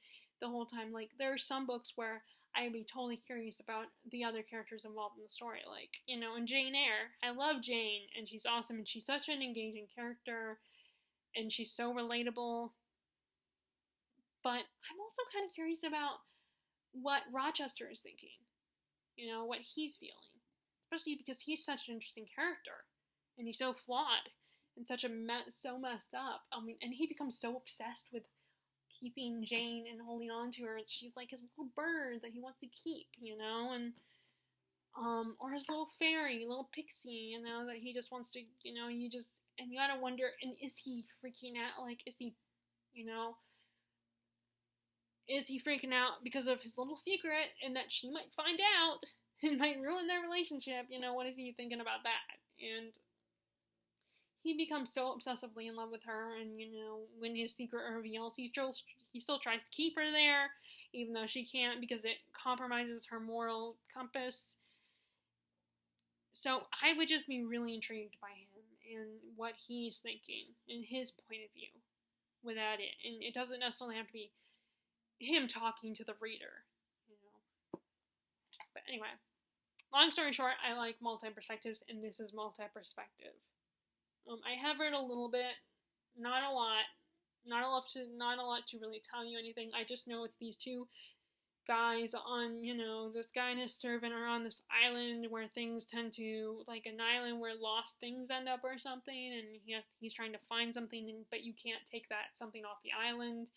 the whole time. Like, there are some books where I'd be totally curious about the other characters involved in the story. Like, in Jane Eyre, I love Jane, and she's awesome, and she's such an engaging character, and she's so relatable. But I'm also kind of curious about what Rochester is thinking, what he's feeling. Especially because he's such an interesting character, and he's so flawed, and so messed up. I mean, and he becomes so obsessed with keeping Jane and holding on to her. She's like his little bird that he wants to keep, and or his little fairy, little pixie, that he just wants to, and you gotta wonder, and is he freaking out? Like, is he freaking out because of his little secret, and that she might find out and might ruin their relationship? What is he thinking about that? And he becomes so obsessively in love with her, and when his secret reveals, he still tries to keep her there, even though she can't, because it compromises her moral compass. So I would just be really intrigued by him and what he's thinking and his point of view without it. And it doesn't necessarily have to be him talking to the reader, But anyway, long story short, I like multi-perspectives, and this is multi-perspective. I have read a little bit, not a lot, not a lot to really tell you anything. I just know it's these two guys on, this guy and his servant are on this island where things tend to, like an island where lost things end up or something, and he's trying to find something, but you can't take that something off the island,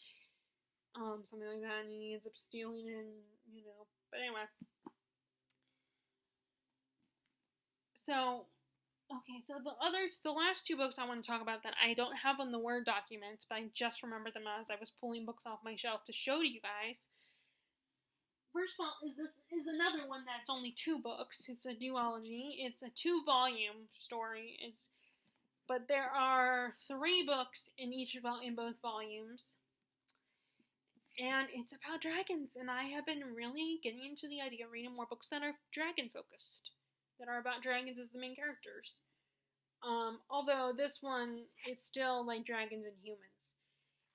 something like that, and he ends up stealing it, but anyway. So, okay, so the last two books I want to talk about that I don't have on the Word document, but I just remembered them as I was pulling books off my shelf to show to you guys. First of all, is another one that's only 2 books. It's a duology. It's a 2-volume story. But there are 3 books in both volumes. And it's about dragons, and I have been really getting into the idea of reading more books that are dragon focused, that are about dragons as the main characters. Although this one, it's still like dragons and humans.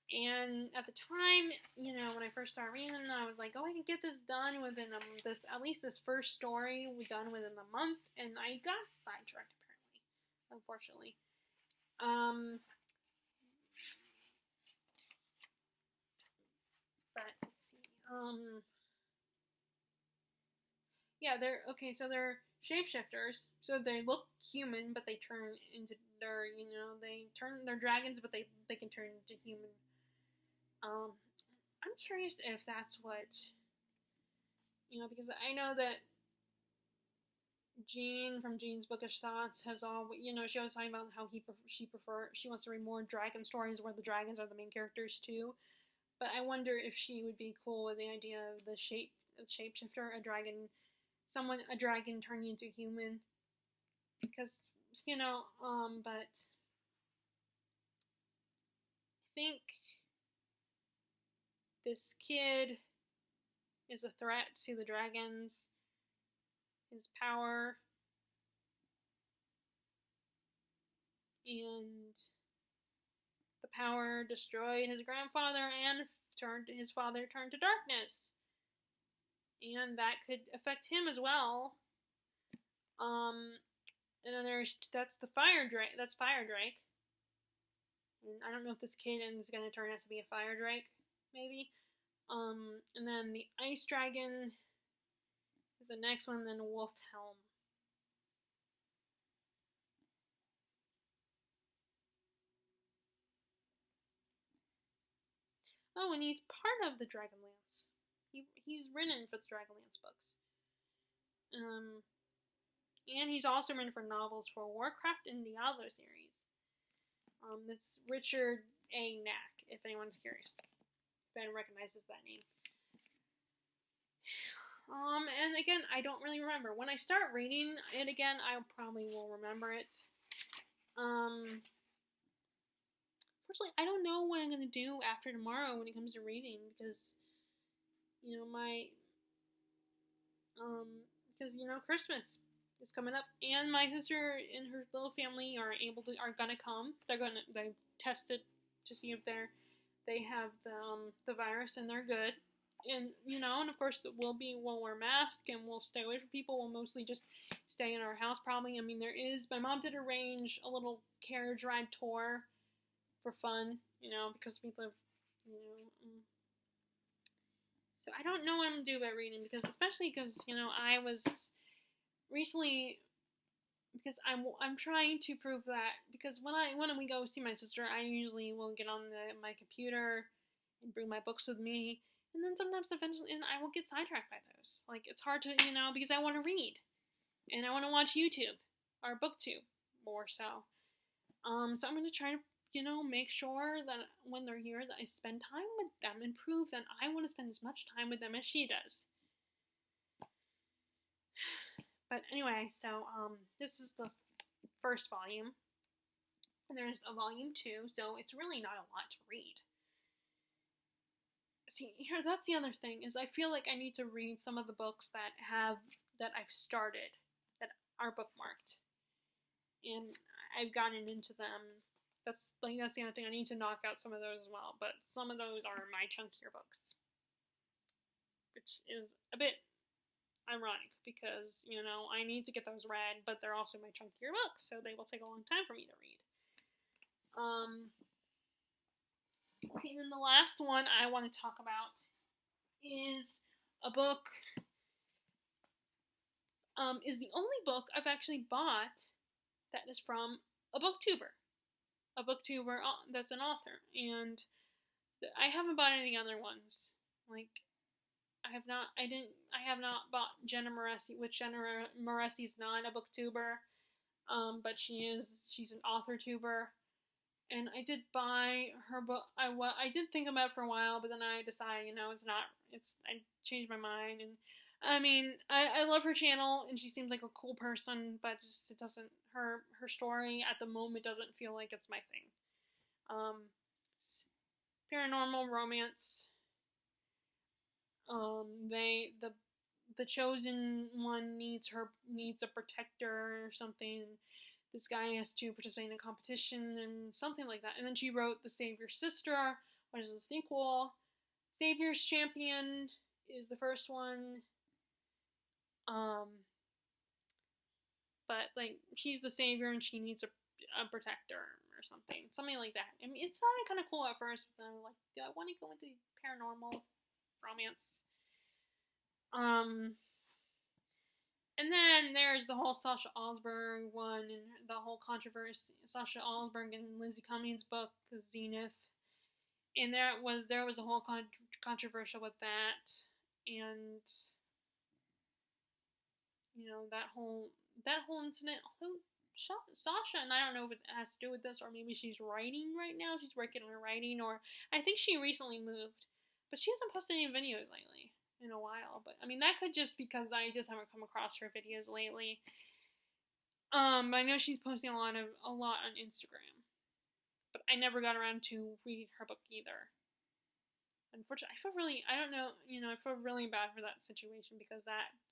And at the time, when I first started reading them, I was like, I can get this done within at least this first story done within a month, and I got sidetracked apparently, unfortunately. But let's see. Yeah, they're okay. So they're shapeshifters. So they look human, but they turn into they're dragons, but they can turn into human. Um, I'm curious if that's what because I know that Jean from Jean's Bookish Thoughts has all she was talking about how she wants to read more dragon stories where the dragons are the main characters too. But I wonder if she would be cool with the idea of the shapeshifter, a dragon turning into human, because but I think this kid is a threat to the dragons. His power and the power destroyed his grandfather and his father turned to darkness, and that could affect him as well. And then that's the fire drake. That's Fire Drake. And I don't know if this kid is gonna turn out to be a Fire Drake, maybe. And then the Ice Dragon is the next one. Then Wolf Helm. Oh, and he's part of the Dragonlance. He's written for the Dragonlance books. And he's also written for novels for Warcraft and Diablo series. That's Richard A. Knack, if anyone's curious. If anyone recognizes that name. And again, I don't really remember. When I start reading it again, I probably will remember it. Unfortunately, I don't know what I'm gonna do after tomorrow when it comes to reading because, Christmas is coming up, and my sister and her little family are gonna come. They tested to see if they have the virus and they're good. And and of course we'll wear masks and we'll stay away from people. We'll mostly just stay in our house probably. I mean, my mom did arrange a little carriage ride tour for fun, because we live, so I don't know what I'm gonna do about reading especially because I was recently because I'm trying to prove that because when we go see my sister, I usually will get on my computer and bring my books with me, and then sometimes eventually, and I will get sidetracked by those. Like it's hard to because I want to read, and I want to watch YouTube or BookTube more so. So I'm gonna try to make sure that when they're here that I spend time with them and prove that I want to spend as much time with them as she does. But anyway, so this is the first volume, and there's a volume 2, so it's really not a lot to read. See, here, that's the other thing, is I feel like I need to read some of the books that I've started, that are bookmarked, and I've gotten into them. That's the other thing. I need to knock out some of those as well, but some of those are my chunkier books, which is a bit ironic because I need to get those read, but they're also my chunkier books, so they will take a long time for me to read. Okay, then the last one I want to talk about is a book. Is the only book I've actually bought that is from a booktuber that's an author, and I haven't bought any other ones. Like I have not bought Jenna Moreci, which Jenna Moreci's not a booktuber, but she's an author tuber. And I did buy her book. I did think about it for a while, but then I decided, I changed my mind. And I mean, I love her channel, and she seems like a cool person, but just it doesn't, her story at the moment doesn't feel like it's my thing. It's paranormal romance. The chosen one needs a protector or something. This guy has to participate in a competition and something like that. And then she wrote The Savior's Sister, which is a sequel. Savior's Champion is the first one. But like she's the savior and she needs a protector or something like that. I mean, it sounded kind of cool at first, but then I'm like, do I want to go into paranormal romance? And then there's the whole Sasha Alsberg one and the whole controversy. Sasha Alsberg and Lindsay Cummings' book, Zenith, and there was a whole controversial with that, and that whole incident. Sasha, and I don't know if it has to do with this, or maybe she's writing right now. She's working on her writing, or I think she recently moved, but she hasn't posted any videos lately in a while. But I mean, that could just because I just haven't come across her videos lately. But I know she's posting a lot on Instagram, but I never got around to reading her book either. Unfortunately, I don't know, I feel really bad for that situation because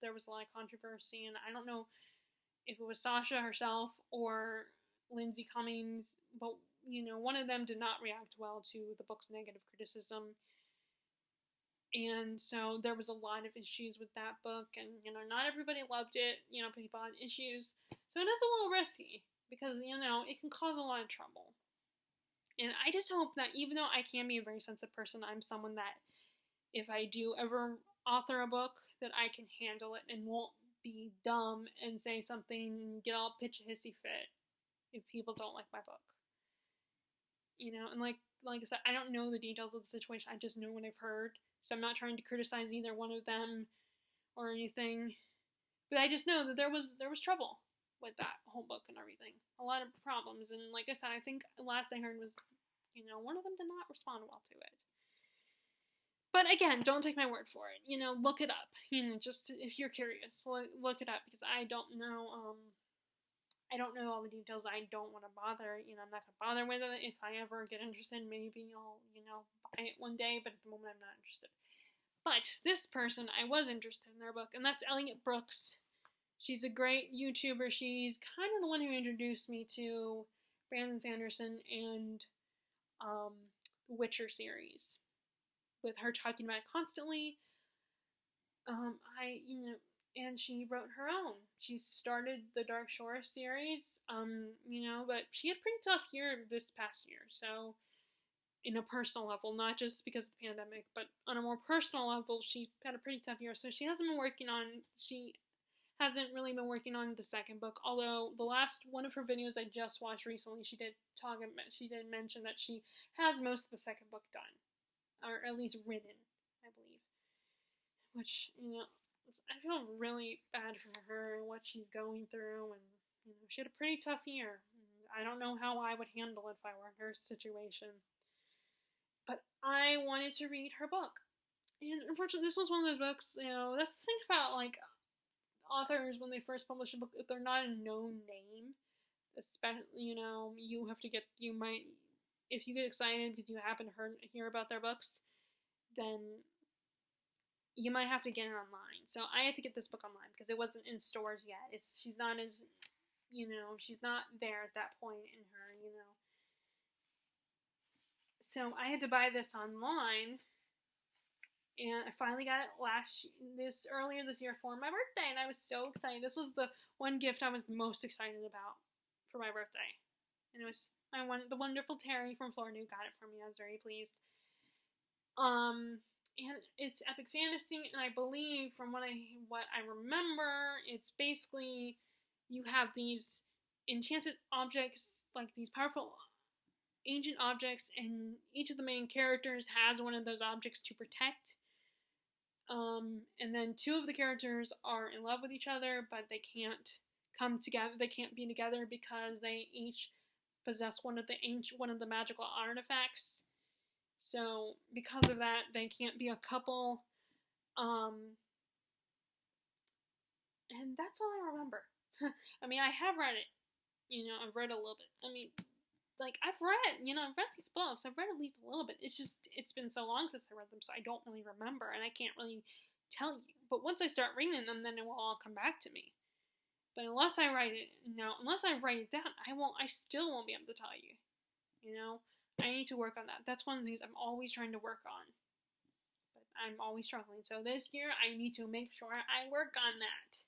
there was a lot of controversy, and I don't know if it was Sasha herself or Lindsay Cummings, but one of them did not react well to the book's negative criticism. And so there was a lot of issues with that book, and not everybody loved it. People had issues. So it is a little risky because it can cause a lot of trouble. And I just hope that even though I can be a very sensitive person, I'm someone that if I do ever author a book, that I can handle it and won't be dumb and say something and get all pitch a hissy fit if people don't like my book. And like I said, I don't know the details of the situation. I just know what I've heard. So I'm not trying to criticize either one of them or anything. But I just know that there was trouble with that whole book and everything. A lot of problems. And like I said, I think the last I heard was, one of them did not respond well to it. But again, don't take my word for it. Look it up. Just if you're curious, look it up because I don't know. I don't know all the details. I don't want to bother. I'm not gonna bother with it. If I ever get interested, maybe I'll buy it one day. But at the moment, I'm not interested. But this person, I was interested in their book, and that's Elliot Brooks. She's a great YouTuber. She's kind of the one who introduced me to Brandon Sanderson and the Witcher series. With her talking about it constantly, and she wrote her own. She started the Dark Shore series, but she had a pretty tough year this past year. So, in a personal level, not just because of the pandemic, but on a more personal level, she had a pretty tough year. So she hasn't really been working on the second book. Although the last one of her videos I just watched recently, she did mention that she has most of the second book done. Or at least written, I believe. Which, I feel really bad for her and what she's going through, and she had a pretty tough year. I don't know how I would handle it if I were in her situation. But I wanted to read her book. And unfortunately, this was one of those books, that's the thing about, like, authors when they first publish a book, if they're not a known name, especially, if you get excited because you happen to hear about their books, then you might have to get it online. So I had to get this book online because it wasn't in stores yet. She's not there at that point in her, So I had to buy this online, and I finally got it earlier this year for my birthday, and I was so excited. This was the one gift I was most excited about for my birthday, and it was the wonderful Terry from Florida who got it for me. I was very pleased. And it's epic fantasy, and I believe from what I remember, it's basically you have these enchanted objects, like these powerful ancient objects, and each of the main characters has one of those objects to protect. And then two of the characters are in love with each other, but they can't come together. They can't be together because they each possess one of the magical artifacts. So because of that, they can't be a couple. And that's all I remember. I mean, I have read it. I've read a little bit. I mean, I've read these books. I've read at least a little bit. It's been so long since I read them, so I don't really remember, and I can't really tell you. But once I start reading them, then it will all come back to me. But unless I write it down, I still won't be able to tell you. I need to work on that. That's one of the things I'm always trying to work on. But I'm always struggling. So this year, I need to make sure I work on that.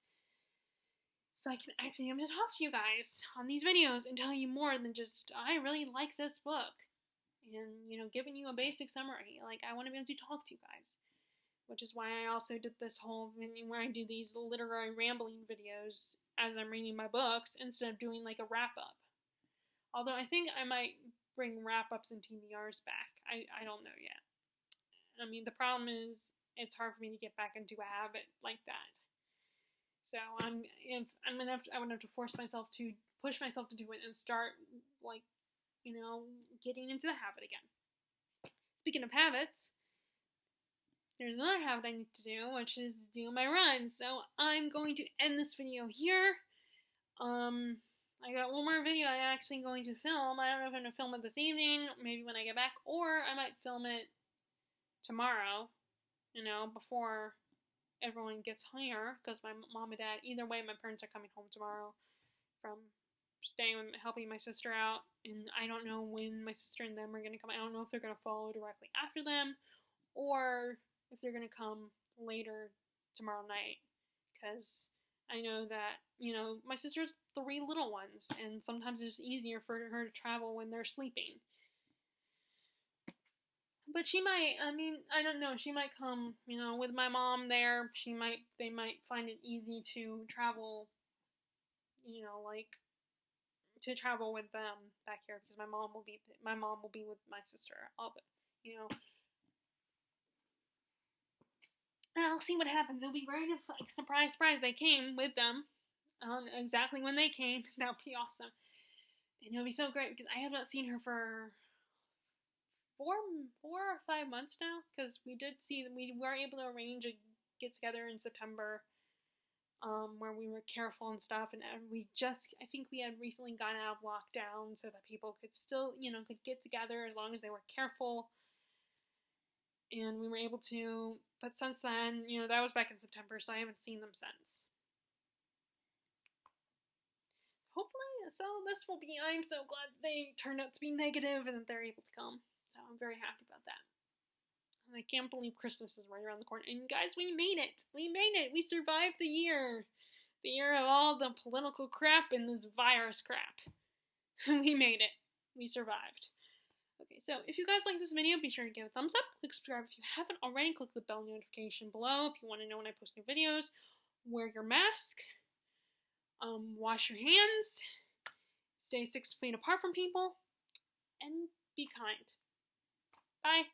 So I can actually be able to talk to you guys on these videos and tell you more than just, I really like this book. And, giving you a basic summary. I want to be able to talk to you guys. which is why I also did this whole video where I do these literary rambling videos as I'm reading my books instead of doing like a wrap-up. Although I think I might bring wrap-ups and TBRs back. I don't know yet. I mean, the problem is it's hard for me to get back into a habit like that. So I would have to push myself to do it and start like, getting into the habit again. Speaking of habits, there's another habit I need to do, which is do my run. So I'm going to end this video here. I got one more video I'm actually going to film. I don't know if I'm going to film it this evening, maybe when I get back, or I might film it tomorrow, before everyone gets here, because my mom and dad, either way, my parents are coming home tomorrow from staying with, helping my sister out, and I don't know when my sister and them are going to come. I don't know if they're going to follow directly after them, or if they're going to come later tomorrow night, because I know that, my sister has 3 little ones, and sometimes it's easier for her to travel when they're sleeping. But she might, I don't know, she might come, with my mom there, they might find it easy to travel, to travel with them back here, because my mom will be with my sister, And I'll see what happens. It'll be very surprise, they came with them, exactly when they came. That would be awesome. And it'll be so great, because I have not seen her for 4 or 5 months now, because we were able to arrange a get together in September, where we were careful and stuff, and I think we had recently gotten out of lockdown, so that people could still, could get together as long as they were careful, and we were able to, but since then, that was back in September, so I haven't seen them since. Hopefully, so I'm so glad they turned out to be negative and that they're able to come. So I'm very happy about that. And I can't believe Christmas is right around the corner. And guys, we made it. We made it. We survived the year. The year of all the political crap and this virus crap. We made it. We survived. Okay, so if you guys like this video, be sure to give it a thumbs up. Click subscribe if you haven't already. Click the bell notification below if you want to know when I post new videos. Wear your mask. Wash your hands. Stay 6 feet apart from people. And be kind. Bye.